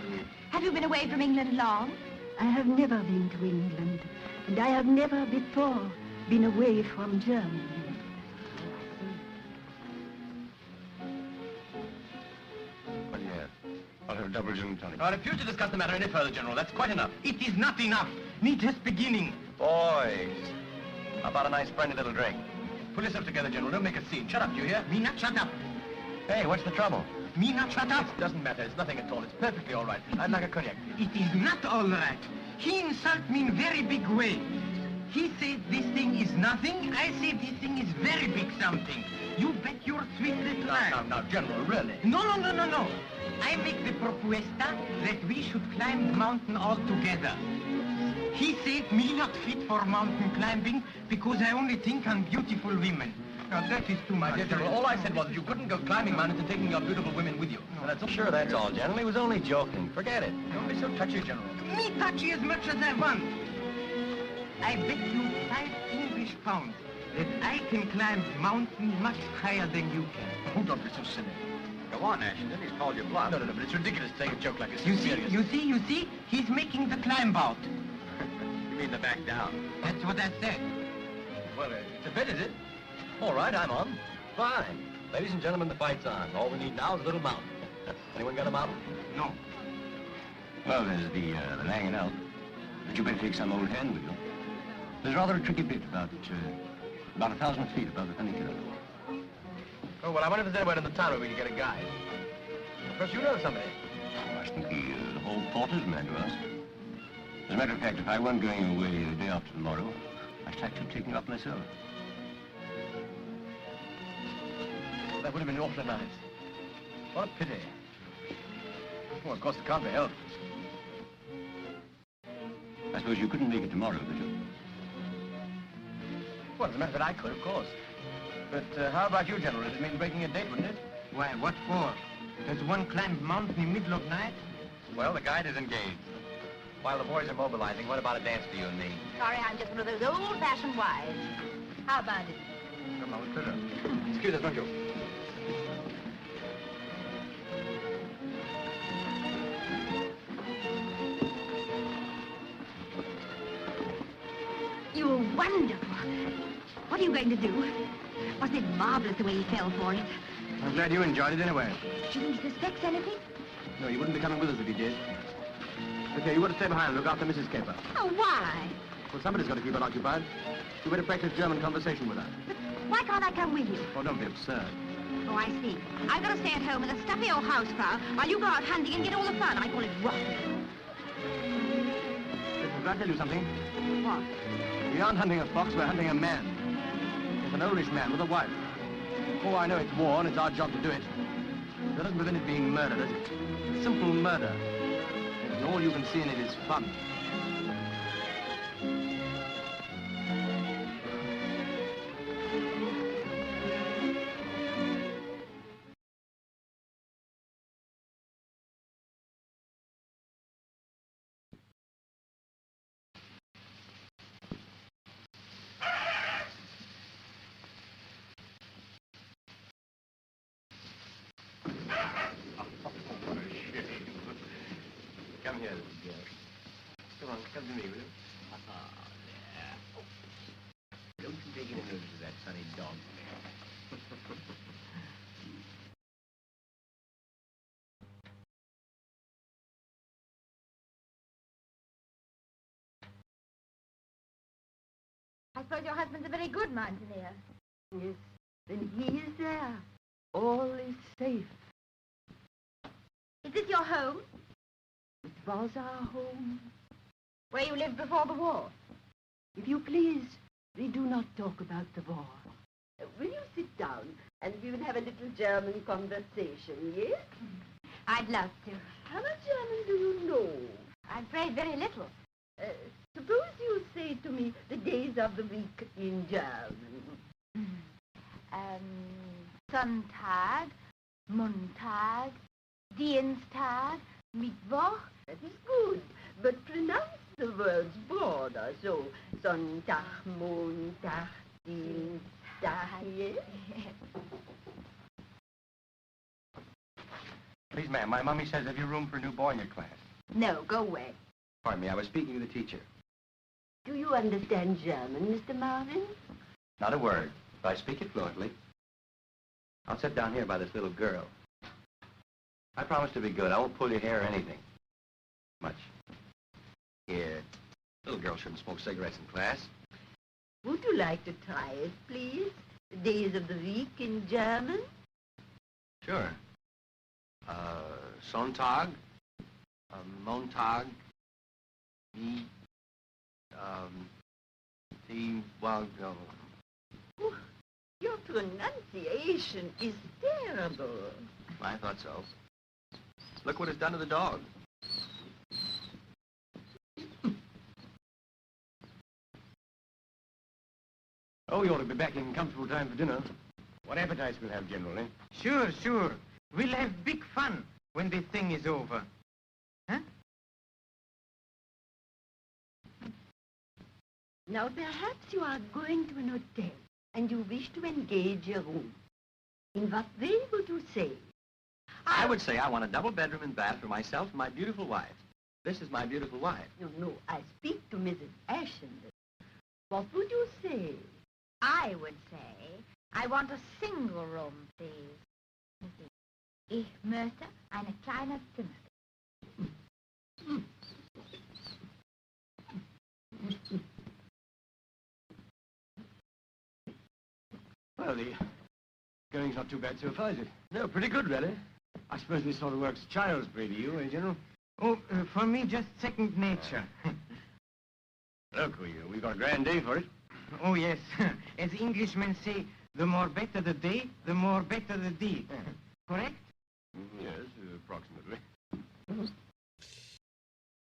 Have you been away from England long? I have never been to England, and I have never before been away from Germany. Well, yeah. I'll have a double gin and tonic. I refuse to discuss the matter any further, General. That's quite enough. It is not enough. Need just beginning. Boys, how about a nice friendly little drink? Pull yourself together, General. Don't make a scene. Shut up, do you hear? Me not shut up. Hey, what's the trouble? Me not shut up. It doesn't matter. It's nothing at all. It's perfectly all right. I'd like a cognac. It is not all right. He insult me in very big way. He said this thing is nothing. I say this thing is very big something. You bet your sweet little life. Now, General, really? No. I make the propuesta that we should climb the mountain all together. He said me not fit for mountain climbing because I only think on beautiful women. Now, that is too much. My dear General, all I said was that you couldn't go climbing mountains and taking your beautiful women with you. No. That's sure, that's all, General. He was only joking. Forget it. Don't be so touchy, General. Me touchy as much as I want. I bet you 5 English pounds that I can climb mountains much higher than you can. Oh, don't be so silly. Go on, Ashton. He's called you bluff. No, but it's ridiculous to take a joke like this. You see? He's making the climb out. You mean the back down? That's what I said. Well, it's a bet, is it? All right, I'm on. Fine. Ladies and gentlemen, the fight's on. All we need now is a little mountain. Anyone got a mountain? No. Well, there's the laying out. But you better take some old hand with you. There's rather a tricky bit about 1,000 feet above the funicular. Oh, well, I wonder if there's anywhere in the town where we can get a guide. Of course, you know somebody. Oh, I think the whole porter's man to ask. As a matter of fact, if I weren't going away the day after tomorrow, I'd like to take him up myself. That would have been awfully nice. What a pity. Well, of course, it can't be helped. I suppose you couldn't make it tomorrow, could you? Well, as a matter of fact, I could, of course. But how about you, General? Does it mean breaking a date, wouldn't it? Why, what for? Does one climb mountain in the middle of night? Well, the guide is engaged. While the boys are mobilizing, what about a dance for you and me? Sorry, I'm just one of those old-fashioned wives. How about it? Come on, let's Excuse us, don't you? You were wonderful. What are you going to do? Wasn't it marvelous the way he fell for it? I'm glad you enjoyed it anyway. Do you think he suspects anything? No, you wouldn't be coming with us if you did. Okay, you want to stay behind and look after Mrs. Kemper. Oh, why? Well, somebody's got to keep her occupied. You better practice German conversation with her. But why can't I come with you? Oh, don't be absurd. Oh, I see. I've got to stay at home with a stuffy old house crowd while you go out hunting and get all the fun. I call it rotten. Listen, can I tell you something? What? We aren't hunting a fox, we're hunting a man. It's an oldish man with a wife. Oh, I know it's war and it's our job to do it. That doesn't prevent it being murder, does it? It's simple murder. And all you can see in it is fun. Come here, little girl. Come on, come to me, will you? Don't you take any notice of that funny dog. I suppose your husband's a very good mountaineer. Yes, then he is there. All is safe. Is this your home? It was our home. Where you lived before the war? If you please, we do not talk about the war. Will you sit down and we will have a little German conversation, yes? I'd love to. How much German do you know? I'm afraid very little. Suppose you say to me the days of the week in German. Sonntag, Montag, Dienstag, Mittwoch. That is good, but pronounce the words broader, so Sonntag, Montag, Dienstag, yes? Please, ma'am, my mummy says have you room for a new boy in your class? No, go away. Pardon me, I was speaking to the teacher. Do you understand German, Mr. Marvin? Not a word, but I speak it fluently. I'll sit down here by this little girl. I promise to be good. I won't pull your hair or anything. Much. Here. Little girl shouldn't smoke cigarettes in class. Would you like to try it, please? The days of the week in German? Sure. Sonntag, Montag, well, no. Oh, your pronunciation is terrible. I thought so. Look what it's done to the dog. Oh, you ought to be back in comfortable time for dinner. What appetites we'll have, General, eh? Sure, sure. We'll have big fun when the thing is over. Huh? Now, perhaps you are going to an hotel and you wish to engage a room. In what way would you say? I would say I want a double bedroom and bath for myself and my beautiful wife. This is my beautiful wife. No, I speak to Mrs. Ashton. What would you say? I would say, I want a single room, please. Ich möchte eine kleine Zimmer. Well, the going's not too bad so far, is it? No, pretty good, really. I suppose this sort of work's child's play to you, eh, General? Oh, for me, just second nature. Look, we've got a grand day for it. Oh, yes. As Englishmen say, the more better the day, the more better the deed. Correct? Yes, approximately.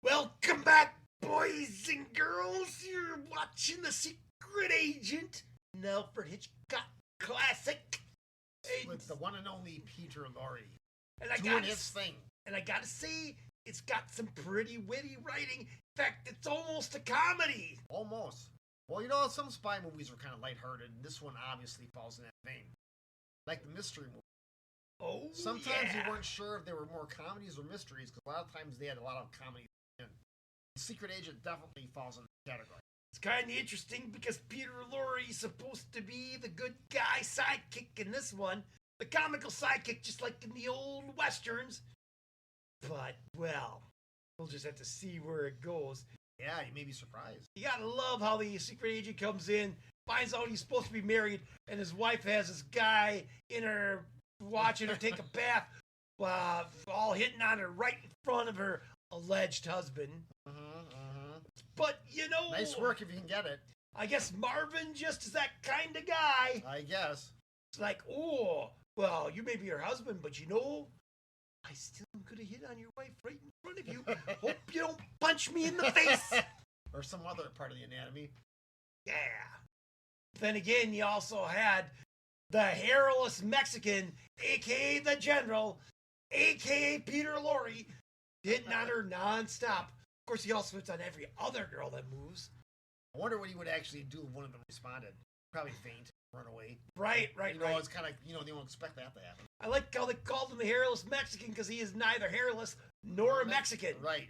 Welcome back, boys and girls. You're watching The Secret Agent, an Alfred Hitchcock classic. With the one and only Peter Lorre And I doing gotta his thing. And I gotta say, it's got some pretty witty writing. In fact, it's almost a comedy. Almost. Well, you know, some spy movies are kind of lighthearted, and this one obviously falls in that vein. Like the mystery movie. Oh, Sometimes yeah. you weren't sure if there were more comedies or mysteries, because a lot of times they had a lot of comedy in. Secret Agent definitely falls in the category. It's kind of interesting because Peter Lorre's supposed to be the good guy sidekick in this one. The comical sidekick, just like in the old westerns. But, well, we'll just have to see where it goes. Yeah, you may be surprised. You gotta love how the secret agent comes in, finds out he's supposed to be married, and his wife has this guy in her, watching her take a bath, all hitting on her right in front of her alleged husband. But, you know... Nice work if you can get it. I guess Marvin just is that kind of guy. I guess. It's like, oh, well, you may be her husband, but you know, I still am gonna hit on your wife right in front of you. Hope you don't punch me in the face. Or some other part of the anatomy. Yeah. Then again, you also had the hairless Mexican, a.k.a. the General, a.k.a. Peter Lorre, hitting on her nonstop. Of course, he also hits on every other girl that moves. I wonder what he would actually do if one of them responded. Probably faint, run away. Right. You know, it's kind of, you know, they don't expect that to happen. I like how they called him the hairless Mexican because he is neither hairless nor a Mexican. Right.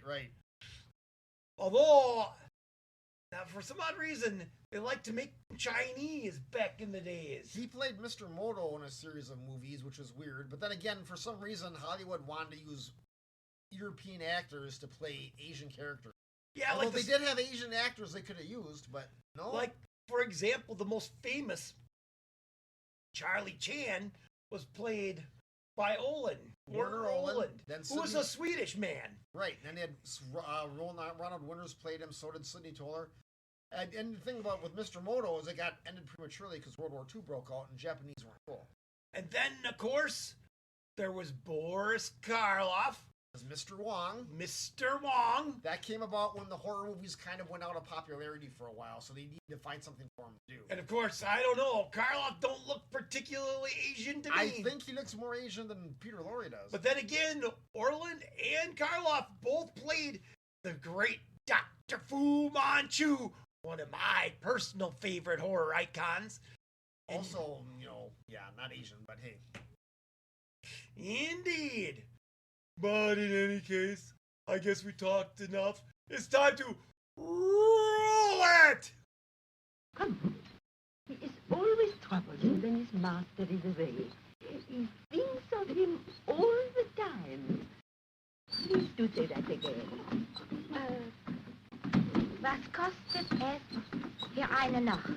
Although, now for some odd reason, they like to make him Chinese back in the days. He played Mr. Moto in a series of movies, which was weird. But then again, for some reason, Hollywood wanted to use European actors to play Asian characters. Yeah, although like they did have Asian actors they could have used, but no. Like, for example, the most famous Charlie Chan was played by Warner Olin, who was a Swedish man. Right, and they had Ronald Winters played him, so did Sidney Toler. And the thing about with Mr. Moto is it got ended prematurely because World War II broke out and Japanese weren't cool. And then, of course, there was Boris Karloff. As Mr. Wong. Mr. Wong. That came about when the horror movies kind of went out of popularity for a while, so they needed to find something for him to do. And of course, I don't know, Karloff don't look particularly Asian to me. I think he looks more Asian than Peter Lorre does. But then again, Orland and Karloff both played the great Dr. Fu Manchu, one of my personal favorite horror icons. Also, you know, yeah, not Asian, but hey. Indeed. But in any case, I guess we talked enough. It's time to roll it! Come on. He is always troublesome when his master is away. He thinks of him all the time. Please do say that again. Was kostet es für eine Nacht?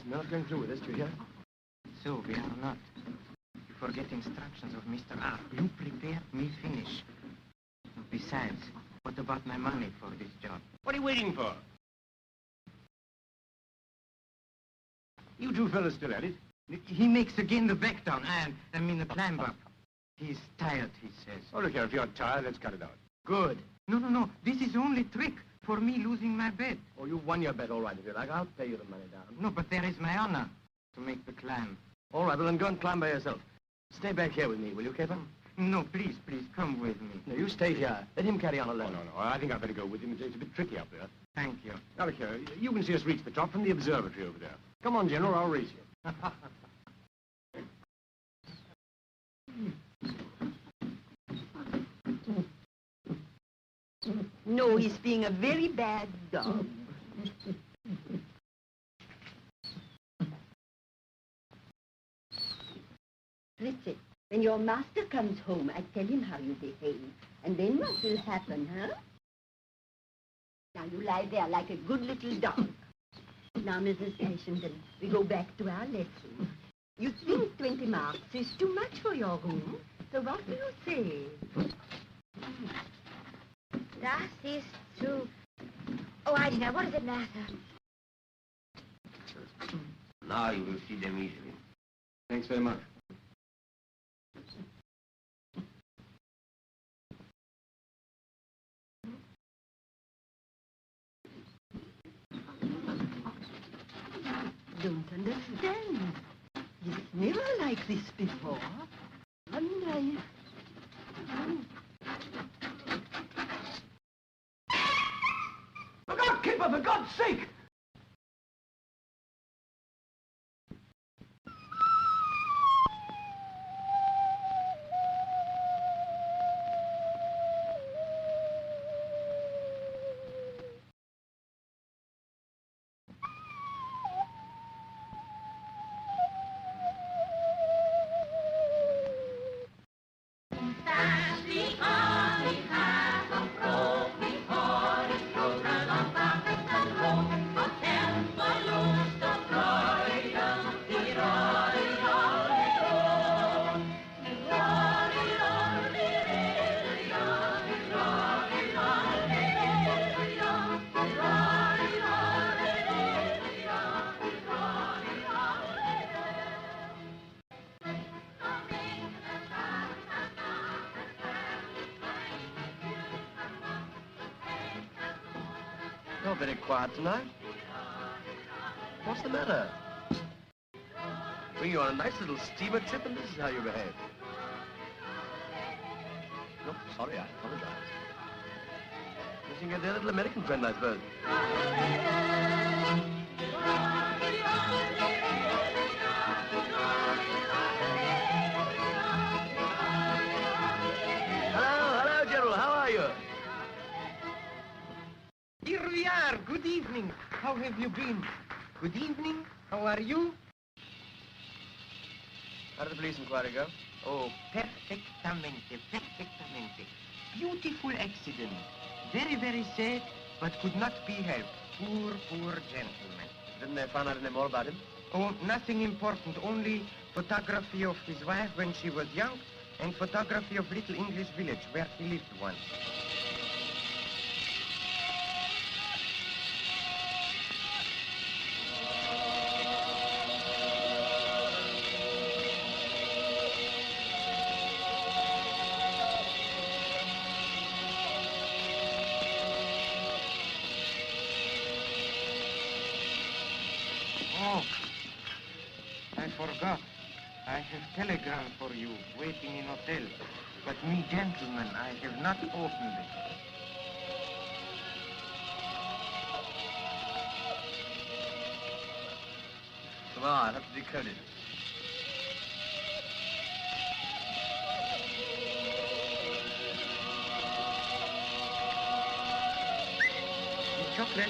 We're not going through with this, do you hear? So, we are not. You forget instructions of Mr. R. You prepare, me finish. Besides, what about my money for this job? What are you waiting for? You two fellas still at it? He makes again the back down, and I mean the climb up. He's tired, he says. Oh, look here, if you're tired, let's cut it out. Good. No. This is only trick for me losing my bet. Oh, you've won your bet, all right, if you like. I'll pay you the money down. No, but there is my honor to make the climb. All right, well, then go and climb by yourself. Stay back here with me, will you, Captain? No, please, come with me. No, you stay here. Let him carry on alone. No. I think I'd better go with him. It's a bit tricky up there. Thank you. Now, look here, you can see us reach the top from the observatory over there. Come on, General, I'll raise you. No, he's being a very bad dog. Listen, when your master comes home, I tell him how you behave. And then what will happen, huh? Now you lie there like a good little dog. Now, Mrs. Ashenden, we go back to our lesson. You think 20 marks is too much for your room, so what do you say? Das ist zu... Oh, I don't know. What does it matter? Now you will see them easily. Thanks very much. Don't understand. It's never like this before. Wonder. Look out, keeper, for God's sake! You're very quiet tonight. What's the matter? Bring you on a nice little steamer trip and this is how you behave. No, sorry, I apologize. Missing your dear little American friend, I suppose. Hello, General, how are you? Here we are. Good evening. How have you been? Good evening. How are you? How did the police inquiry go? Oh, perfectamente, perfectamente. Beautiful accident. Very, very sad, but could not be helped. Poor, poor gentleman. Didn't they find out any more about him? Oh, nothing important. Only photography of his wife when she was young and photography of little English village where he lived once. Oh, I forgot. I have telegram for you waiting in hotel. But me, gentlemen, I have not opened it. Well, I'll have to decode it. Chocolate.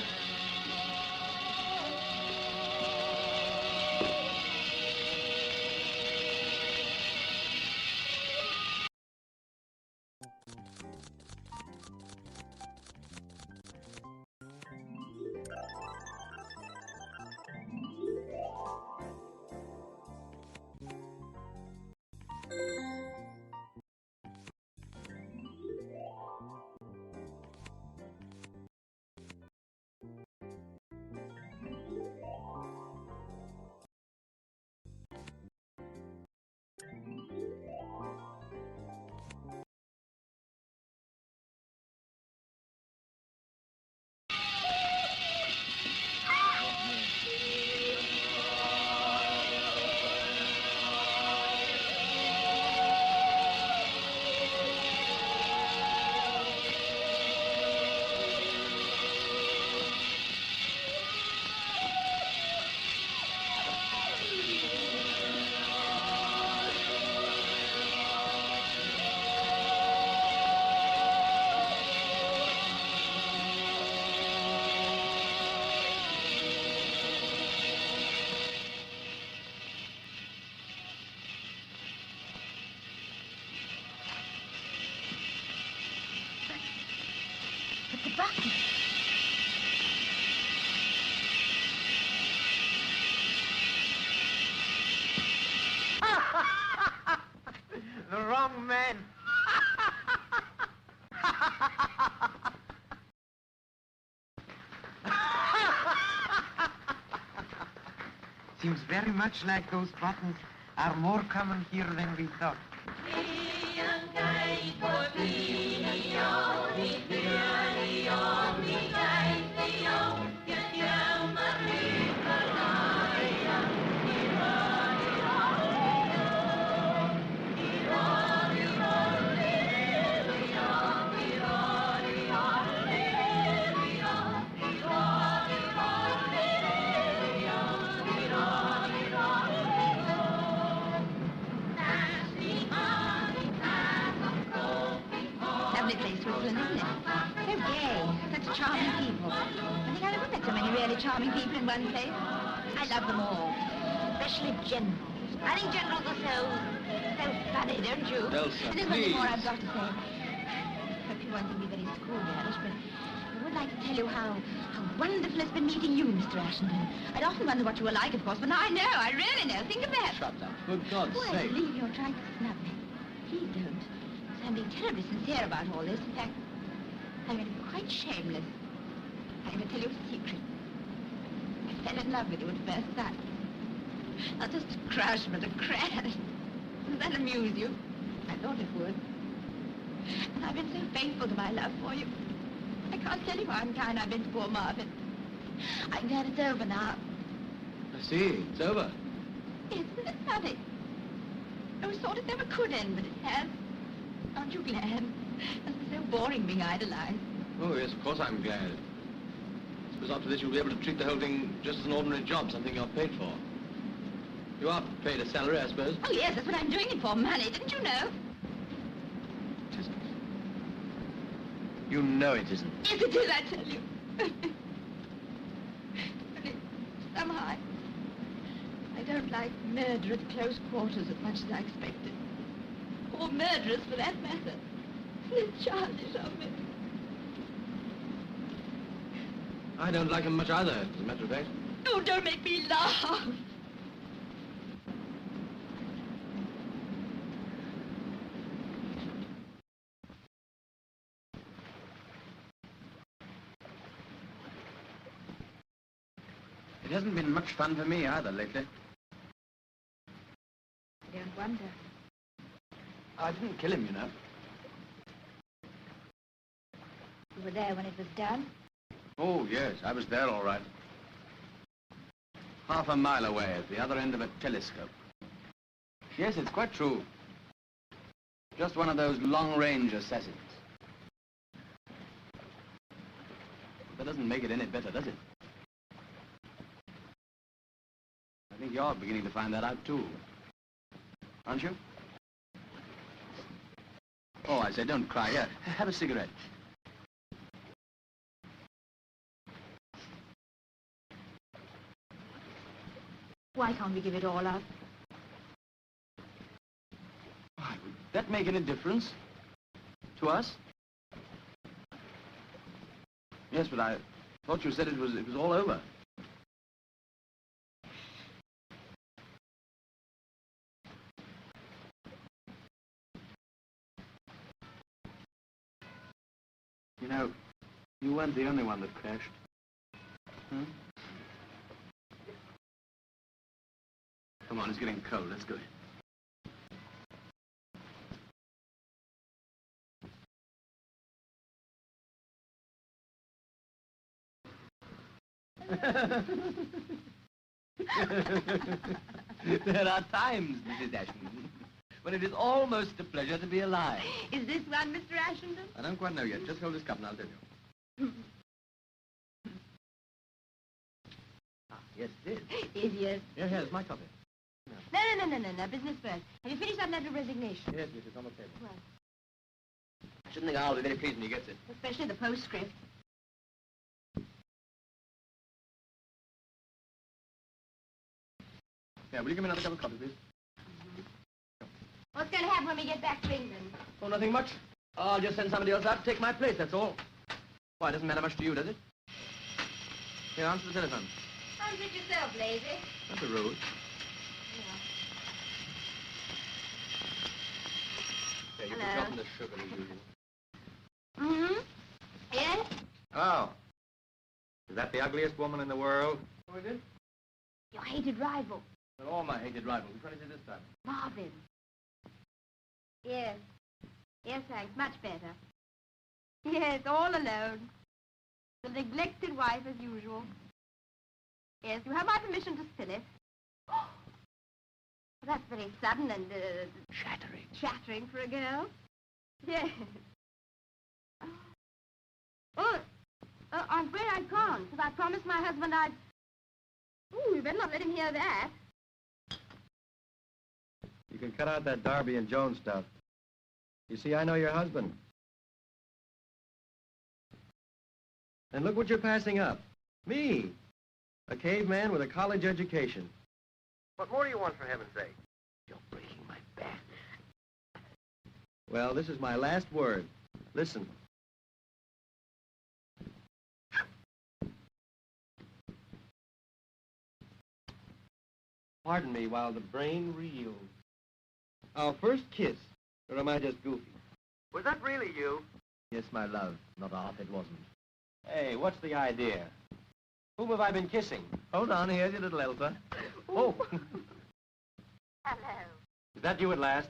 The wrong man. Seems very much like those buttons are more common here than we thought. really charming people in one place. I love them all, especially generals. I think generals are so funny, don't you? Elsa, and there's one thing please. more I've got to say. Hope you won't think me very schoolgirlish, but I would like to tell you how wonderful it's been meeting you, Mr. Ashenden. I'd often wondered what you were like, of course, but now I know. I really know. Think of that. Shut up. For God's Oh, I sake. believe you're trying to snub me. Please don't. So I'm being terribly sincere about all this. In fact, I'm going to be quite shameless. I'm going to tell you a secret. I fell in love with you at first sight. Not just a crush, but a crash. Does that amuse you? I thought it would. And I've been so faithful to my love for you. I can't tell you how unkind I've been to poor Marvin. I'm glad it's over now. I see. It's over. Isn't it funny? I always thought it never could end, but it has. Aren't you glad? It's so boring being idolized. Oh, yes, of course I'm glad. I suppose after this you'll be able to treat the whole thing just as an ordinary job, something you're paid for. You are paid a salary, I suppose? Oh, yes, that's what I'm doing it for, money. Didn't you know? It isn't. You know it isn't. Yes, it is, I tell you. Only somehow, I don't like murder at close quarters as much as I expected. Or murderers, for that matter. It's childish of me. I don't like him much either, as a matter of fact. Oh, don't make me laugh. It hasn't been much fun for me either lately. I don't wonder. I didn't kill him, you know. You were there when it was done? Oh, yes, I was there all right. Half a mile away at the other end of a telescope. Yes, it's quite true. Just one of those long-range assassins. That doesn't make it any better, does it? I think you're beginning to find that out, too. Aren't you? Oh, I say, don't cry. Here, have a cigarette. Why can't we give it all up? Why, would that make any difference? To us? Yes, but I thought you said it was all over. You know, you weren't the only one that crashed. Hmm? Come on, it's getting cold. Let's go. There are times, Mrs. Ashton, when it is almost a pleasure to be alive. Is this one, Mr. Ashenden? I don't quite know yet. Just hold this cup and I'll tell you. Ah, yes, it is. Yes. Here, here's my coffee. No. Business first. Have you finished that letter of resignation? Yes, yes, it's on the table. Well, I shouldn't think I'll be very pleased when he gets it. especially the postscript. Yeah, will you give me another cup of coffee, please? What's going to happen when we get back to England? Oh, nothing much. I'll just send somebody else out to take my place, that's all. Why, it doesn't matter much to you, does it? Here, answer the telephone. Answer it yourself, lazy. That's a rule. There, you Hello. forgotten the sugar as usual. Mm-hmm. Yes? Oh. Is that the ugliest woman in the world? Oh, it is? Your hated rival, They're all my hated rivals. Which one is it this time? Marvin. Yes. Yes, thanks. Much better. Yes, all alone. The neglected wife as usual. Yes, you have my permission to spill it. Oh, that's very sudden and, Shattering. shattering for a girl. Yes. Oh, I'm afraid I can't, because I promised my husband I'd... Ooh, you better not let him hear that. You can cut out that Darby and Jones stuff. You see, I know your husband. And look what you're passing up. Me. A caveman with a college education. What more do you want, for heaven's sake? You're breaking my back. Well, this is my last word. Listen. Pardon me while the brain reels. Our first kiss, or am I just goofy? Was that really you? Yes, my love. Not off, it wasn't. Hey, what's the idea? Whom have I been kissing? Hold on, here's your little Elsa. Oh. Hello. Is that you at last?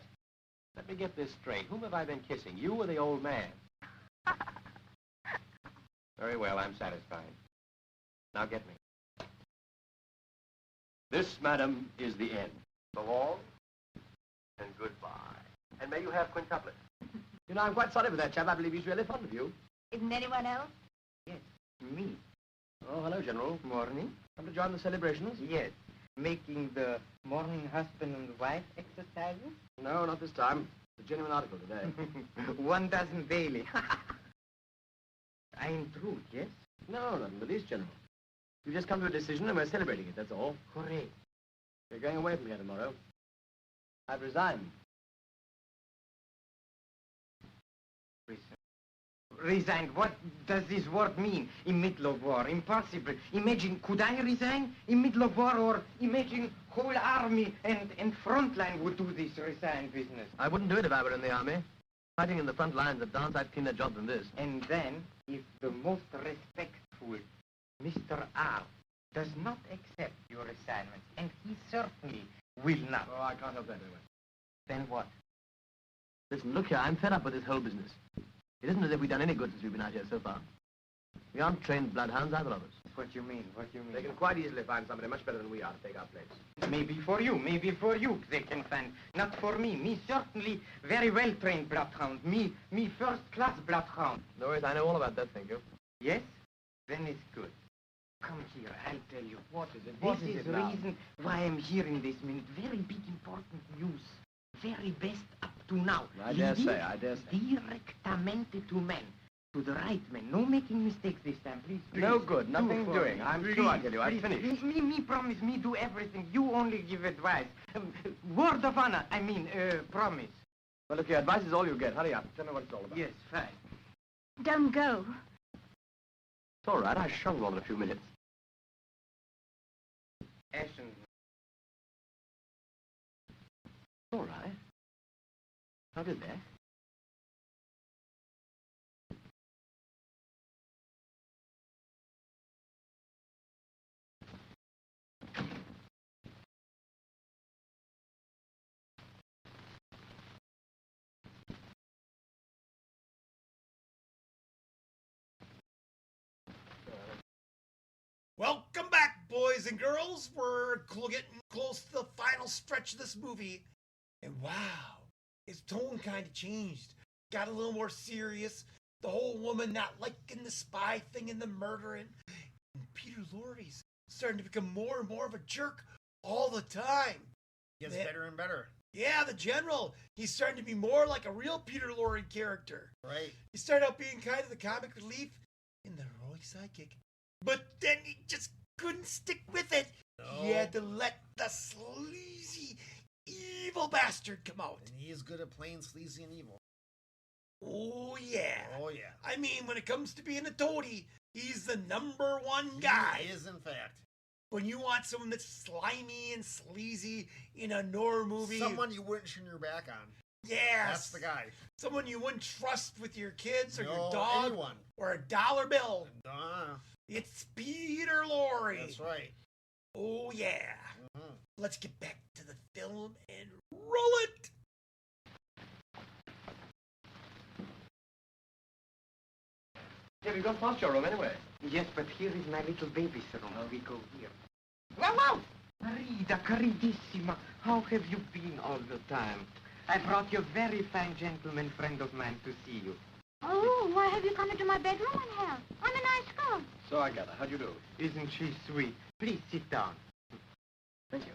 Let me get this straight. Whom have I been kissing? You or the old man? Very well, I'm satisfied. Now get me. This, madam, is the end. So long and goodbye. And may you have quintuplets. You know, I'm quite sorry for that chap. I believe he's really fond of you. Isn't anyone else? Yes, me. Oh, hello, General. Morning. Come to join the celebrations? Yes. Making the morning husband and wife exercises? No, not this time. It's a genuine article today. 1 dozen daily. I'm through, yes? No, not in the least, General. You've just come to a decision and we're celebrating it, that's all. Correct. We're going away from here tomorrow. I've resigned. Resigned. What does this word mean? In middle of war. Impossible. Imagine, could I resign in middle of war, or imagine whole army and front line would do this resign business. I wouldn't do it if I were in the army. Fighting in the front lines of dance, I'd cleaner job than this. And then, if the most respectful Mr. R does not accept your assignment, and he certainly will not. Oh, I can't help that anyway. Then what? Listen, look here, I'm fed up with this whole business. It isn't as if we've done any good since we've been out here so far. We aren't trained bloodhounds, either of us. What you mean? What you mean? They can quite easily find somebody much better than we are to take our place. Maybe for you they can find. Not for me. Me certainly very well trained bloodhound. Me first class bloodhound. No worries, I know all about that, thank you. Yes? Then it's good. Come here, I'll tell you. What is it? What This is the reason why I'm here in this minute. Very big important news. Very best up to now. I dare Leading say. Directamente to men. To the right man. No making mistakes this time, please. No good, nothing Do for doing. me. I'm Please, sure I tell you, I've please. finished. Me promise, me do everything. You only give advice. Word of honor, I mean, promise. Well, look here, advice is all you get. Hurry up. Tell me what it's all about. Yes, fine. Don't go. It's all right, I shall go on in a few minutes. Ashton. It's all right. How did that? Welcome back, boys and girls. We're getting close to the final stretch of this movie. And wow, its tone kind of changed. Got a little more serious. The whole woman not liking the spy thing and the murdering. And Peter Lorre's starting to become more and more of a jerk all the time. Gets better and better. Yeah, the general. He's starting to be more like a real Peter Lorre character. Right. He started out being kind of the comic relief and the heroic sidekick. But then he just couldn't stick with it. No. He had to let the sleazy, evil bastard come out. And he is good at playing sleazy and evil. Oh, yeah. Oh, yeah. I mean, when it comes to being a toady, he's the #1 guy. He is, in fact. When you want someone that's slimy and sleazy in a noir movie. Someone you wouldn't turn your back on. Yes. That's the guy. Someone you wouldn't trust with your kids or No, your dog. anyone. Or a dollar bill. Uh, It's Peter Lorre. that's right. Oh, yeah. Mm-hmm. Let's get back to the film and roll it. Yeah, we've gone past your room anyway. Yes, but here is my little baby's room. We go here. Wow, wow! Marida, caridissima, how have you been all the time? I brought you a very fine gentleman friend of mine to see you. Oh, why have you come into my bedroom and help? I'm a nice girl. So I gather. How'd you do? Isn't she sweet? Please sit down. Thank you.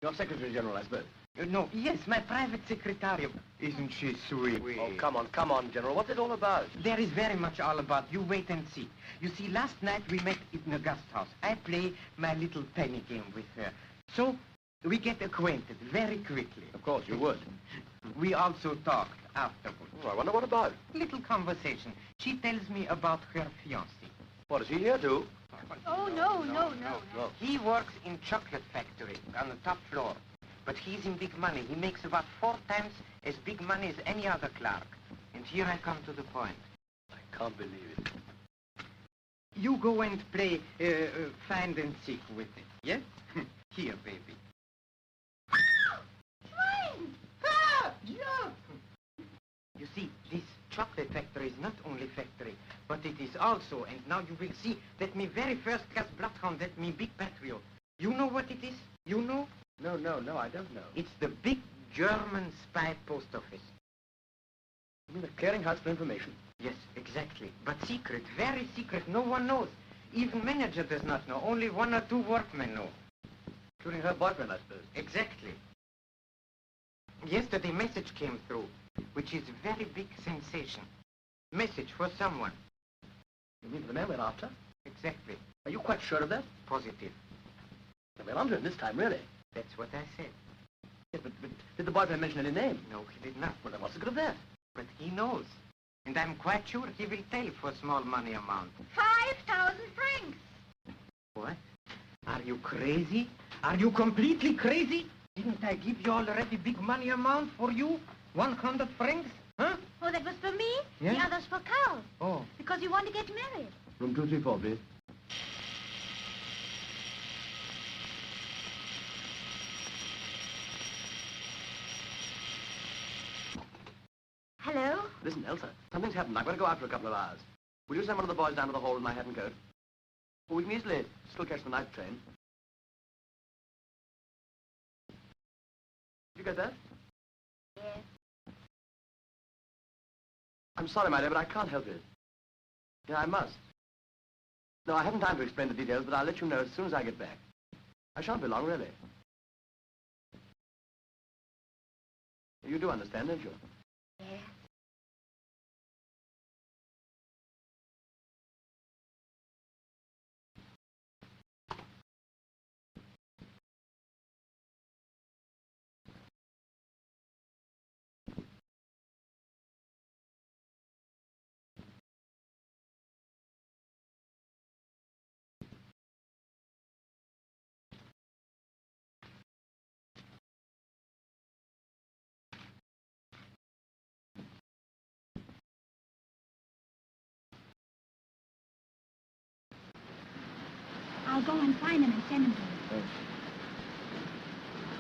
Your Secretary General, I suppose. No, yes, my private secretary. Isn't she sweet? Oh, come on, General. What's it all about? There is very much all about. You wait and see. You see, last night we met in a guest house. I play my little penny game with her. So, we get acquainted very quickly. Of course, you would. We also talked afterwards. Oh, I wonder what about. Little conversation. She tells me about her fiancé. What, is he here too? Oh, no. He works in chocolate factory on the top floor. But he's in big money. He makes about 4 times as big money as any other clerk. And here I come to the point. I can't believe it. You go and play find and seek with it, yes? Here, baby. You see, this chocolate factory is not only factory, but it is also, and now you will see, that me very first class bloodhound, that me big patriot. You know what it is? You know? No, I don't know. It's the big German spy post office. You mean the clearinghouse for information? Yes, exactly. But secret, very secret. No one knows. Even manager does not know. Only 1 or 2 workmen know. Including her boyfriend, I suppose. Exactly. Yesterday message came through, which is a very big sensation. Message for someone. You mean for the man we're after? Exactly. Are you quite sure of that? Positive. We're onto him this time, really. That's what I said. Yes, but did the boyfriend mention any name? No, he did not. Well, then what's the good of that? But he knows. And I'm quite sure he will tell for small money amount. 5,000 francs. What? Are you crazy? Are you completely crazy? Didn't I give you already big money amount for you? 100 francs? Huh? Oh, that was for me? Yeah? The other's for Carl. Oh. Because you want to get married. Room 234, please. Hello? Listen, Elsa, something's happened. I've got to go out for a couple of hours. Will you send one of the boys down to the hall with my hat and coat? Well, we can easily still catch the night train. Did you get that? Yes. I'm sorry, my dear, but I can't help it. Yeah, I must. No, I haven't time to explain the details, but I'll let you know as soon as I get back. I shan't be long, really. You do understand, don't you? Yes. I'll go and find him and send him to you.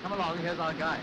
Come along, here's our guide.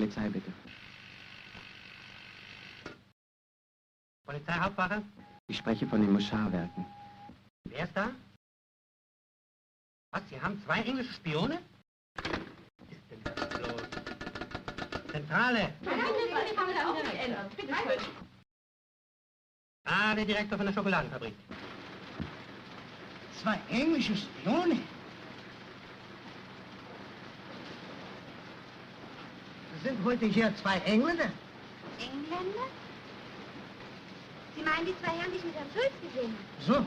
Polizei, bitte. Polizeihauptwache? Ich spreche von den Moscharwerken. Wer ist da? Was, Sie haben 2 englische Spione? Was ist denn das los? Zentrale! Bitte schön. Ah, der Direktor von der Schokoladenfabrik. 2 englische Spione? Sind heute hier 2 Engländer? Engländer? Sie meinen die 2 Herren, die ich mit Herrn Schulz gesehen habe? So.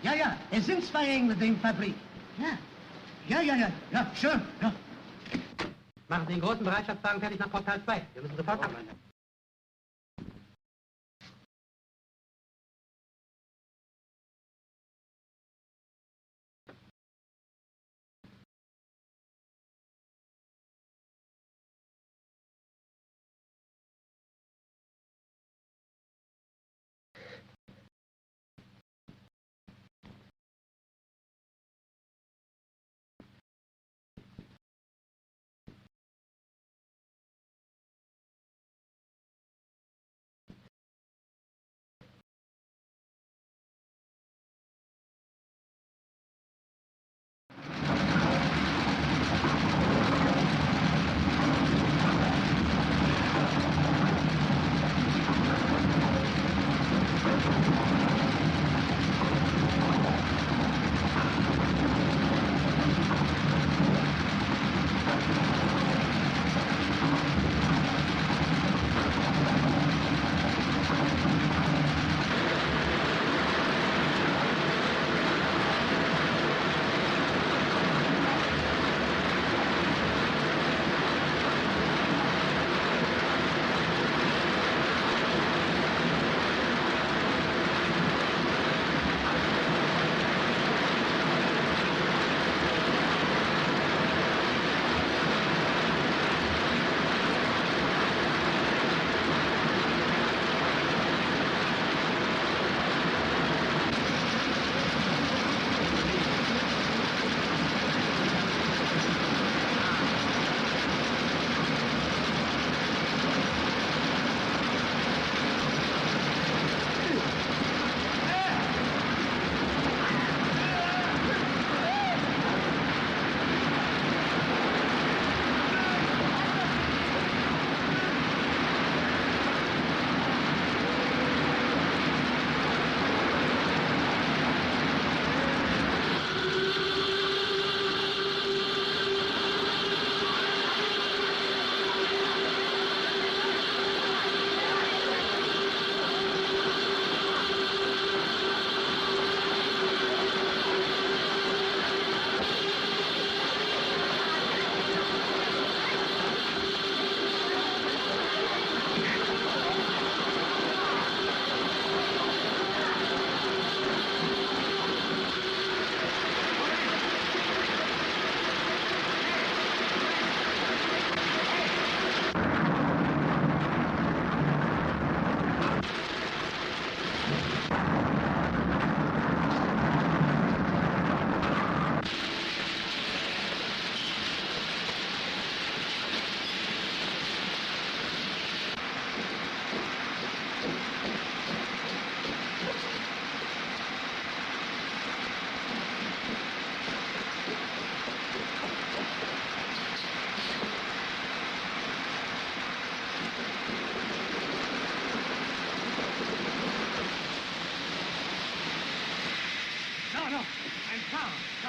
Ja, ja, es sind 2 Engländer in der Fabrik. Ja. Ja, schön. Ja. Machen Sie den großen Bereitschaftswagen fertig nach Portal 2. Wir müssen sofort abwandern.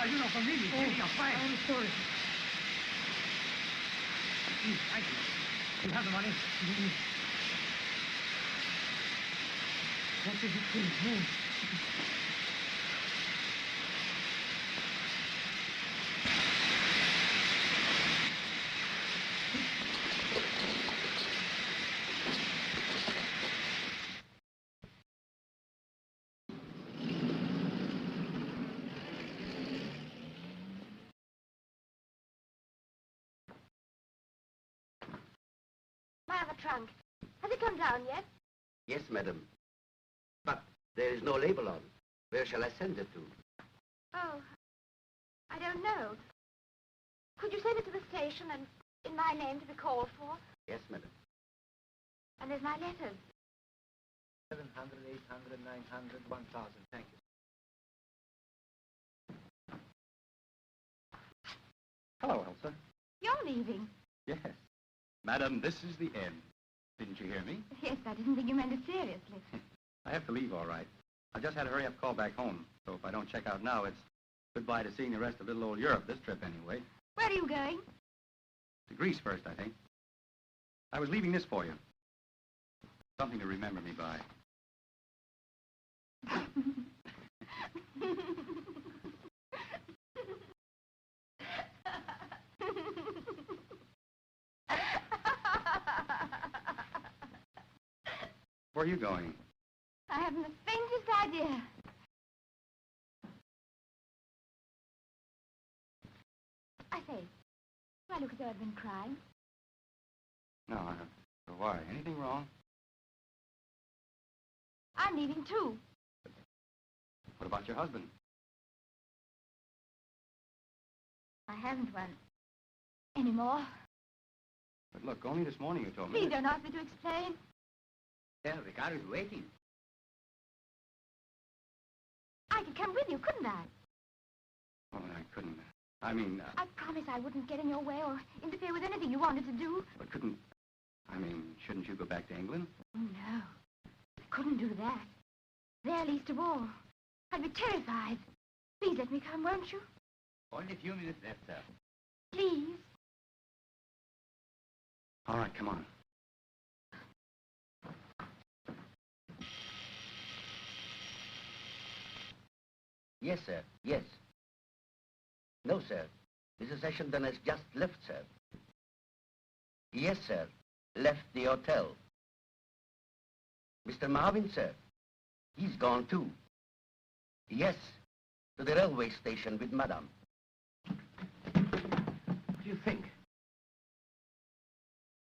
You know, for me, you're fine. I'm sorry. Thank you. You have the money? What is it, please? My other trunk. Has it come down yet? Yes, madam. But there is no label on. Where shall I send it to? Oh, I don't know. Could you send it to the station and In my name to be called for? Yes, madam. And there's my letters. 700, 800, 900, 1,000. Thank you. Hello, Elsa. You're leaving. Yes. Madam, this is the end. Didn't you hear me? Yes, I didn't think you meant it seriously. I have to leave, all right. I just had a hurry-up call back home, so if I don't check out now, it's goodbye to seeing the rest of little old Europe, this trip anyway. Where are you going? To Greece first, I think. I was leaving this for you. Something to remember me by. Where are you going? I haven't the faintest idea. I say, do I look as though I've been crying? No, why? Anything wrong? I'm leaving too. What about your husband? I haven't one anymore. But look, only this morning you told me. Please don't ask me to explain. Yeah, the car is waiting. I could come with you, couldn't I? Oh, I couldn't. I mean... I promise I wouldn't get in your way or interfere with anything you wanted to do. But couldn't... I mean, shouldn't you go back to England? Oh, no. I couldn't do that. There least of all. I'd be terrified. Please let me come, won't you? Only a few minutes left, sir. Please. All right, come on. Yes, sir. Yes. No, sir. Mrs. Ashenden has just left, sir. Yes, sir. Left the hotel. Mr. Marvin, sir. He's gone, too. Yes. To the railway station with Madame. What do you think?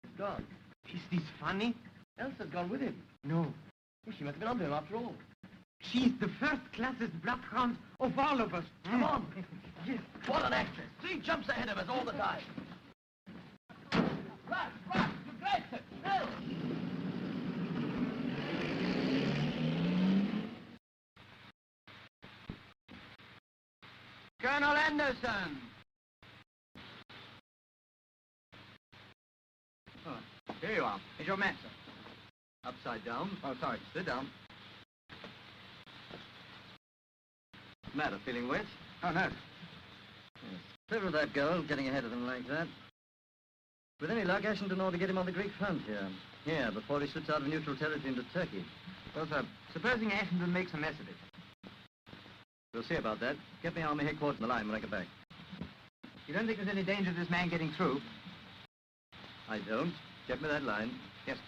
He's gone. Is this funny? Elsa's gone with him. No. Well, she must have been on to him after all. She's the first-classest bloodhound of all of us. Come on. Yes. What an actress. 3 jumps ahead of us all the time. Rush, rush, you great, sir. Still. Colonel Anderson! Oh, here you are. Is your man, sir? Upside down. Oh, sorry. Sit down. What's the matter? Feeling wet? Oh, no. Yes. Clever of that girl, getting ahead of them like that. With any luck, Ashenden ought to get him on the Greek front here. Here, before he slips out of neutral territory into Turkey. Well, sir, supposing Ashenden makes a mess of it. We'll see about that. Get me army headquarters in the line when I get back. You don't think there's any danger of this man getting through? I don't. Get me that line. Yes.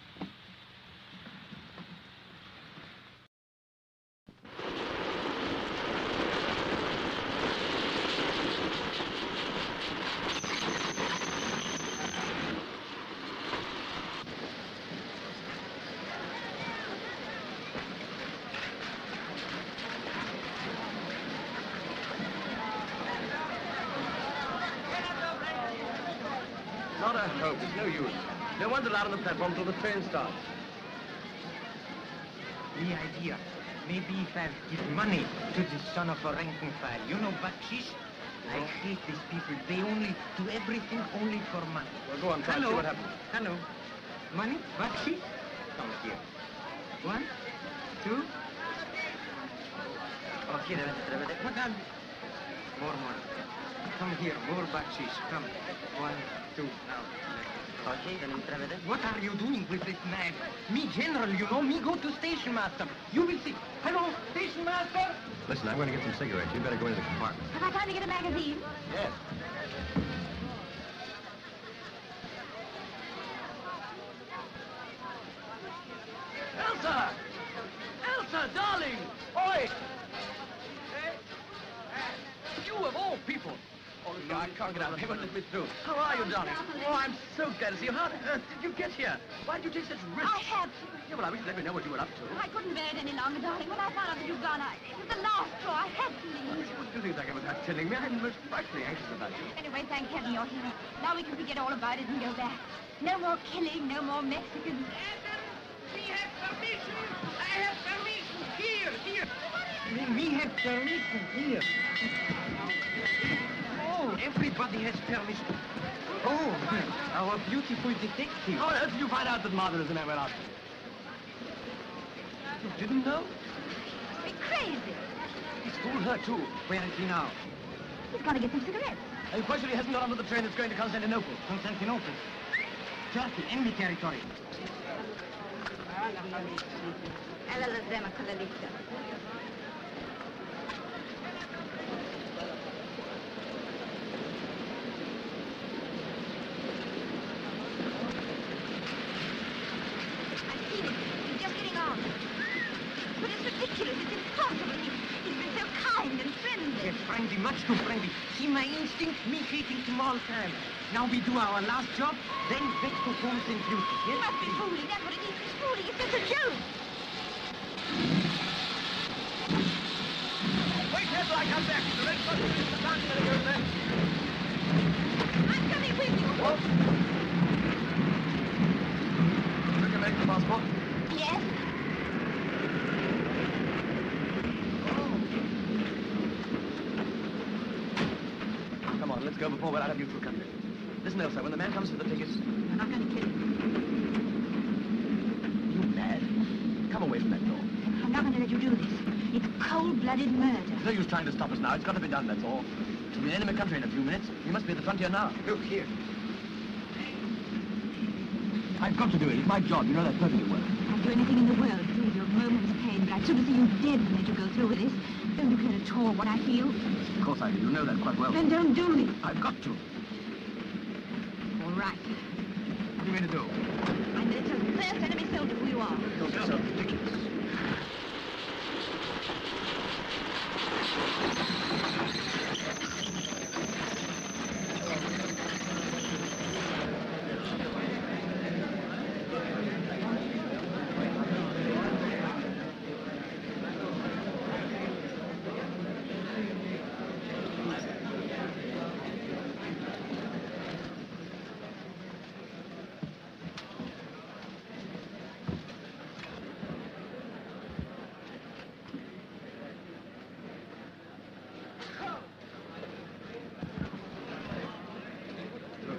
Not a hope. It's no use. No one's allowed on the platform till the train starts. The idea. Maybe if I give money to the son of a ranking file. You know, bakshish? I hate these people. They only do everything only for money. Well, go on, try and see what happens. Hello. Money? Bakshish? Come here. 1, 2. Okay, what are... More. Come here, more bakshish. Come. 1, 2, now. What are you doing with this man? Me general, you know, me go to station master. You will see. Hello, station master? Listen, I'm going to get some cigarettes. You better go into the compartment. Have I time to get a magazine? Yes. Elsa! Elsa, darling! Oi! You of all people! Oh, look I can't get out. They won't let me through. How are you, darling? Oh, I'm so glad to see you. How on earth did you get here? Why did you take such risks? I had to. Yeah, well, I wish you'd let me know what you were up to. I couldn't bear it any longer, darling. When I found out that you'd gone, it was the last straw. I had to leave. What do you think I without telling me? I'm most frightfully anxious about you. Anyway, thank heaven you're here. Now we can forget all about it and go back. No more killing, no more Mexicans. We have permission. I have permission. Here. We have permission here. Oh, everybody has permission. Oh, our beautiful detective. How on earth did you find out that Martha is the man we're after? You didn't know? You're crazy. He's fooled her, too. Where is he now? He's gonna get some cigarettes. Are you quite sure he hasn't got onto the train that's going to Constantinople? Constantinople. Turkey, enemy territory. Alla la zema con la lista. I've seen him. He's just getting on. But it's ridiculous. It's impossible. He's been so kind and friendly. Yes, friendly, much too friendly. See my instinct? Me hating small time. Now we do our last job, then back to homes and beauty. You Yes? must be fooling. That's what it is. He's fooling. It's just a joke. Wait here till I come back. The red bus is the dance going to go then. I'm coming with you. What? Took your medical passport? Yes? Come on, let's go before we're out of neutral country. Listen, Elsa, when the man comes for the tickets... I'm not going to kill him. You mad? Come away from that door. I'm not going to let you do this. It's cold-blooded murder. There's no use trying to stop us now. It's got to be done, that's all. We'll be in enemy country in a few minutes. We must be at the frontier now. Look here. I've got to do it. It's my job. You know that perfectly well. I'd do anything in the world to relieve you of a moment's pain, but I'd sooner see you dead than let you go through with this. Don't you care at all what I feel? Of course I do. You know that quite well. Then don't do it. I've got to. All right. What do you mean to do? I'm the first enemy soldier who you are. Don't be so ridiculous.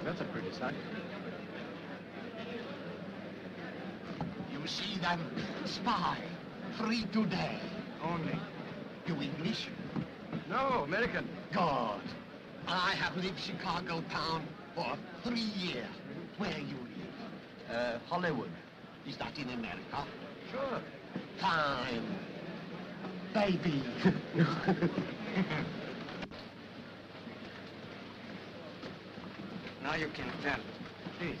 That's a pretty sight. You see them? Spy. Free today. Only. You English? No, American. God. I have lived Chicago town for 3 years. Where you live? Hollywood. Is that in America? Sure. Fine. Baby. Now you can tell. Please.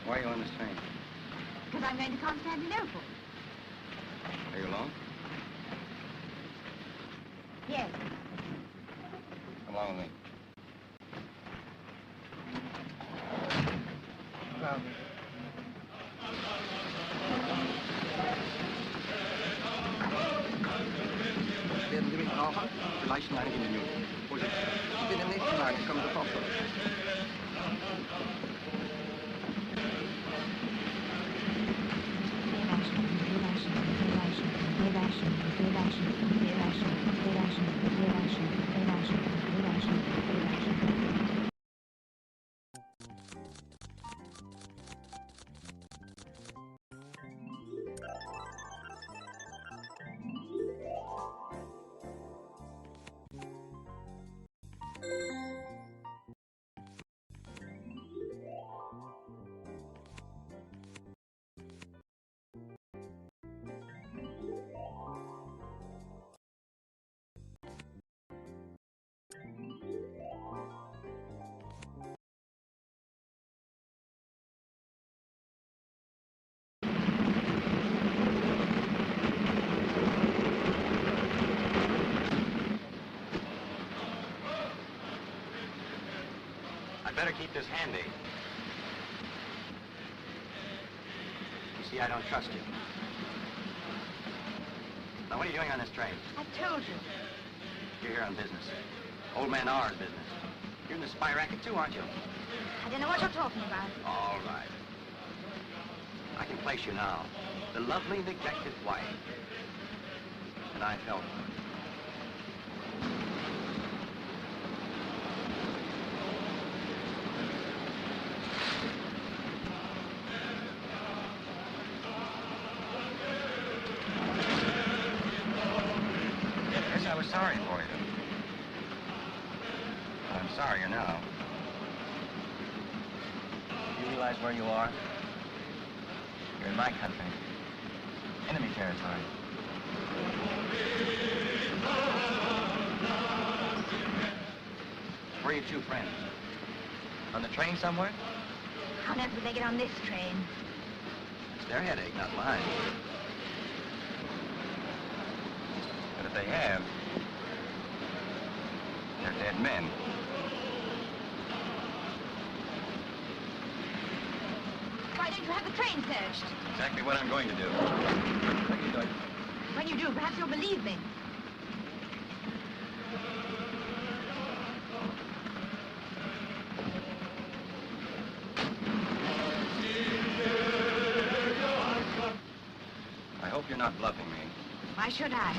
Why are you on this train? Because I'm going to Constantinople. Are you alone? Yes. Come along with me. Werden Sie mich brauchen? Vielleicht in einigen Minuten. Wo sind Sie? Ich bin im nächsten Wagen. Ich komme sofort zurück. I'd better keep this handy. You see, I don't trust you. Now, what are you doing on this train? I told you. You're here on business. Old man R's business. You're in the spy racket too, aren't you? I don't know what you're talking about. All right. I can place you now. The lovely, neglected wife. And I fell for it. Yes, I was sorry for you. I'm sorrier now. You realize where you are? You're in my country. Enemy territory. Where are your two friends? On the train somewhere? How on earth would they get on this train? It's their headache, not mine. But if they have, they're dead men. Why don't you have the train searched? Exactly what I'm going to do. What are you doing? When you do, perhaps you'll believe me. I hope you're not bluffing me. Why should I?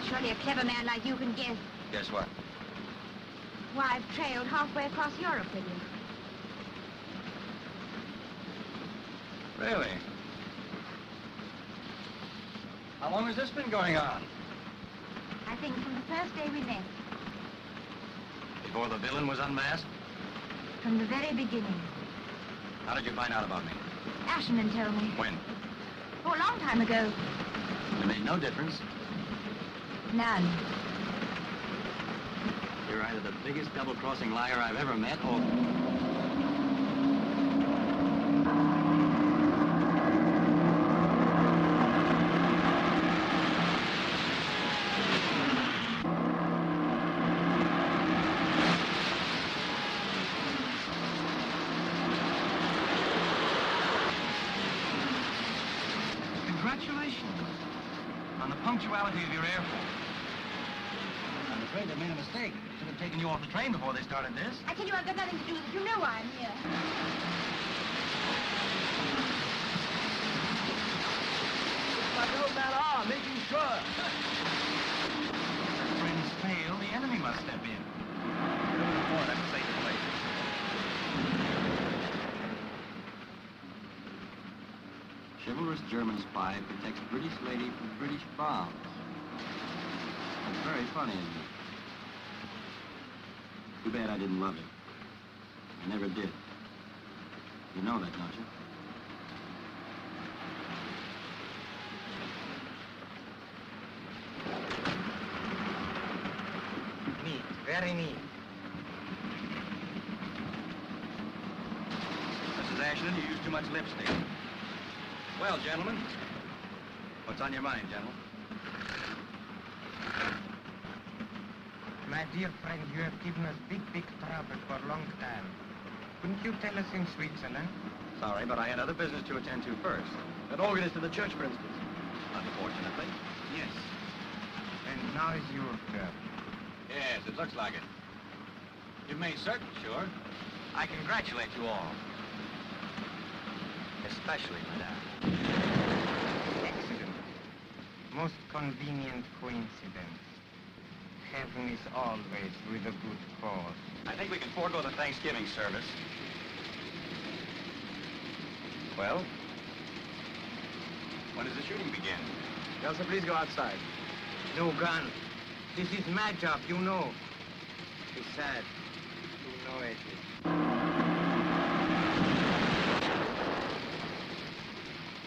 Surely a clever man like you can guess. Guess what? Why, I've trailed halfway across Europe with you. Really? How long has this been going on? I think from the first day we met. Before the villain was unmasked? From the very beginning. How did you find out about me? Asherman told me. When? Oh, a long time ago. It made no difference. None. You're either the biggest double-crossing liar I've ever met, or... Congratulations on the punctuality of your airfare. I'm afraid they made a mistake. Should have taken you off the train before they started this. I tell you, I've got nothing to do with it. You know why I'm here. Like the old man are, making sure. If friends fail, the enemy must step in. That's a safe place. Chivalrous German spy protects British lady from British bombs. That's very funny, isn't it? Too bad I didn't love it. I never did. You know that, don't you? Neat, very neat. Mrs. Ashton, you use too much lipstick. Well, gentlemen, what's on your mind, General? My dear friend, you have given us big trouble for a long time. Couldn't you tell us in Switzerland? Sorry, but I had other business to attend to first. An organist in the church, for instance. Unfortunately. Yes. And now is your turn. Yes, it looks like it. You've made certain, sure. I congratulate you all. Especially, madame. Excellent. Most convenient coincidence. Heaven is always with a good cause. I think we can forego the Thanksgiving service. Well, when does the shooting begin? Elsa, please go outside. No gun. This is my job, you know. Besides, you know it.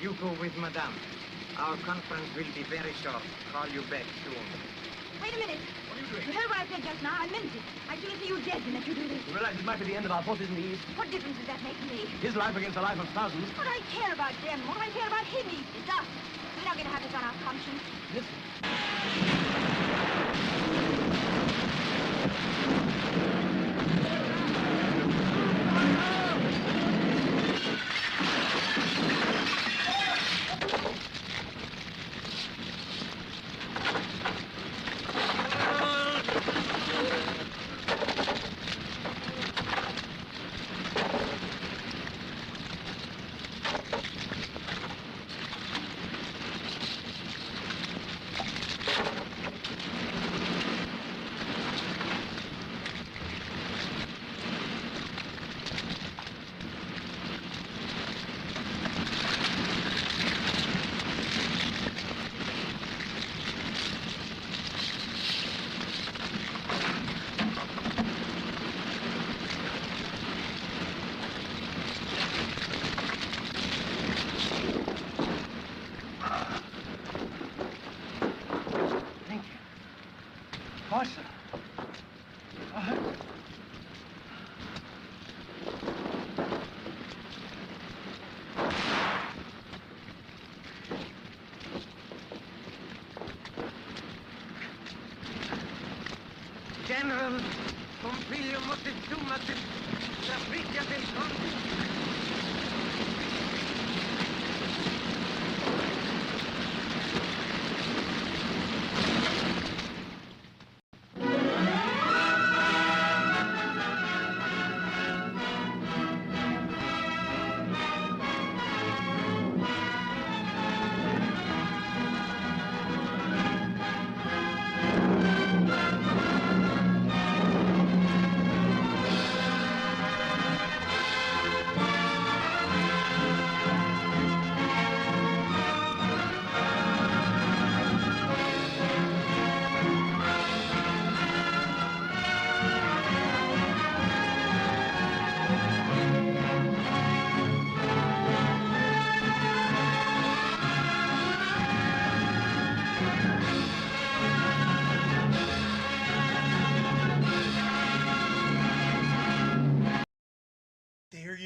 You go with Madame. Our conference will be very short. Call you back soon. Wait a minute. What are you doing? You heard what I said just now. I meant it. I feel for you dead to let you do this. You realize it might be the end of our forces in the East? What difference does that make to me? His life against the life of thousands. What do I care about them? What do I care about him? It's us. We're not going to have this on our conscience. Listen.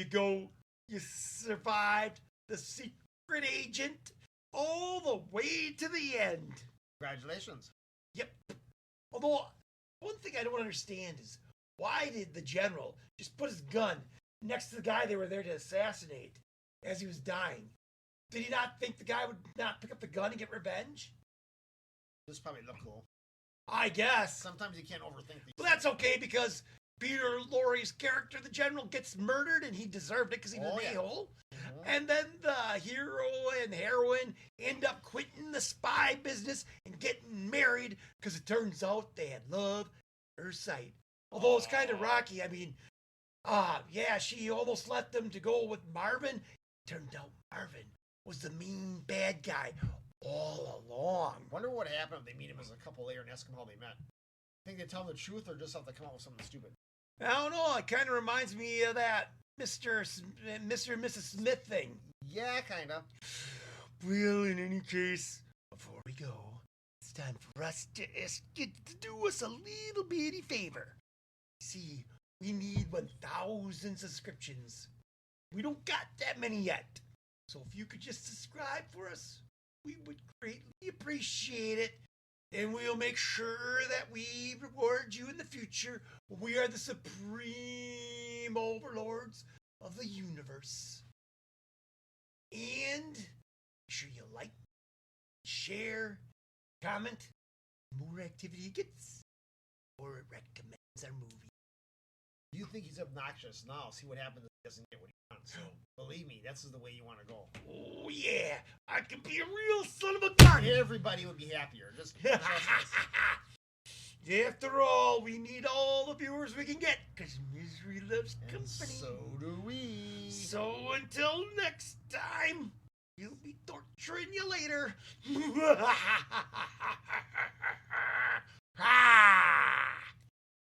you go. You survived the secret agent all the way to the end. Congratulations. Yep. Although, one thing I don't understand is why did the general just put his gun next to the guy they were there to assassinate as he was dying? Did he not think the guy would not pick up the gun and get revenge? This probably look cool. I guess. Sometimes you can't overthink these. But that's okay because Peter Lorre's character, the general, gets murdered and he deserved it because he was an a-hole. And then the hero and heroine end up quitting the spy business and getting married because it turns out they had love at first sight. Although it's kind of rocky. I mean, yeah, she almost left them to go with Marvin. Turned out Marvin was the mean bad guy all along. Wonder what happened if they meet him as a couple later and ask him how they met. Think they tell the truth or just have to come up with something stupid? I don't know. It kind of reminds me of that Mr. and Mrs. Smith thing. Yeah, kind of. Well, in any case, before we go, it's time for us to ask you to do us a little bitty favor. See, we need 1,000 subscriptions. We don't got that many yet. So if you could just subscribe for us, we would greatly appreciate it. And we'll make sure that we reward you in the future. We are the supreme overlords of the universe. And make sure you like, share, comment. The more activity it gets, the more it recommends our movie. You think he's obnoxious now. See what happens if he doesn't get what he wants. So, believe me, this is the way you want to go. Oh, yeah. I can be a real son of a gun. Everybody would be happier. Just trust us. After all, we need all the viewers we can get because misery loves And company. so do we. So until next time, we'll be torturing you later.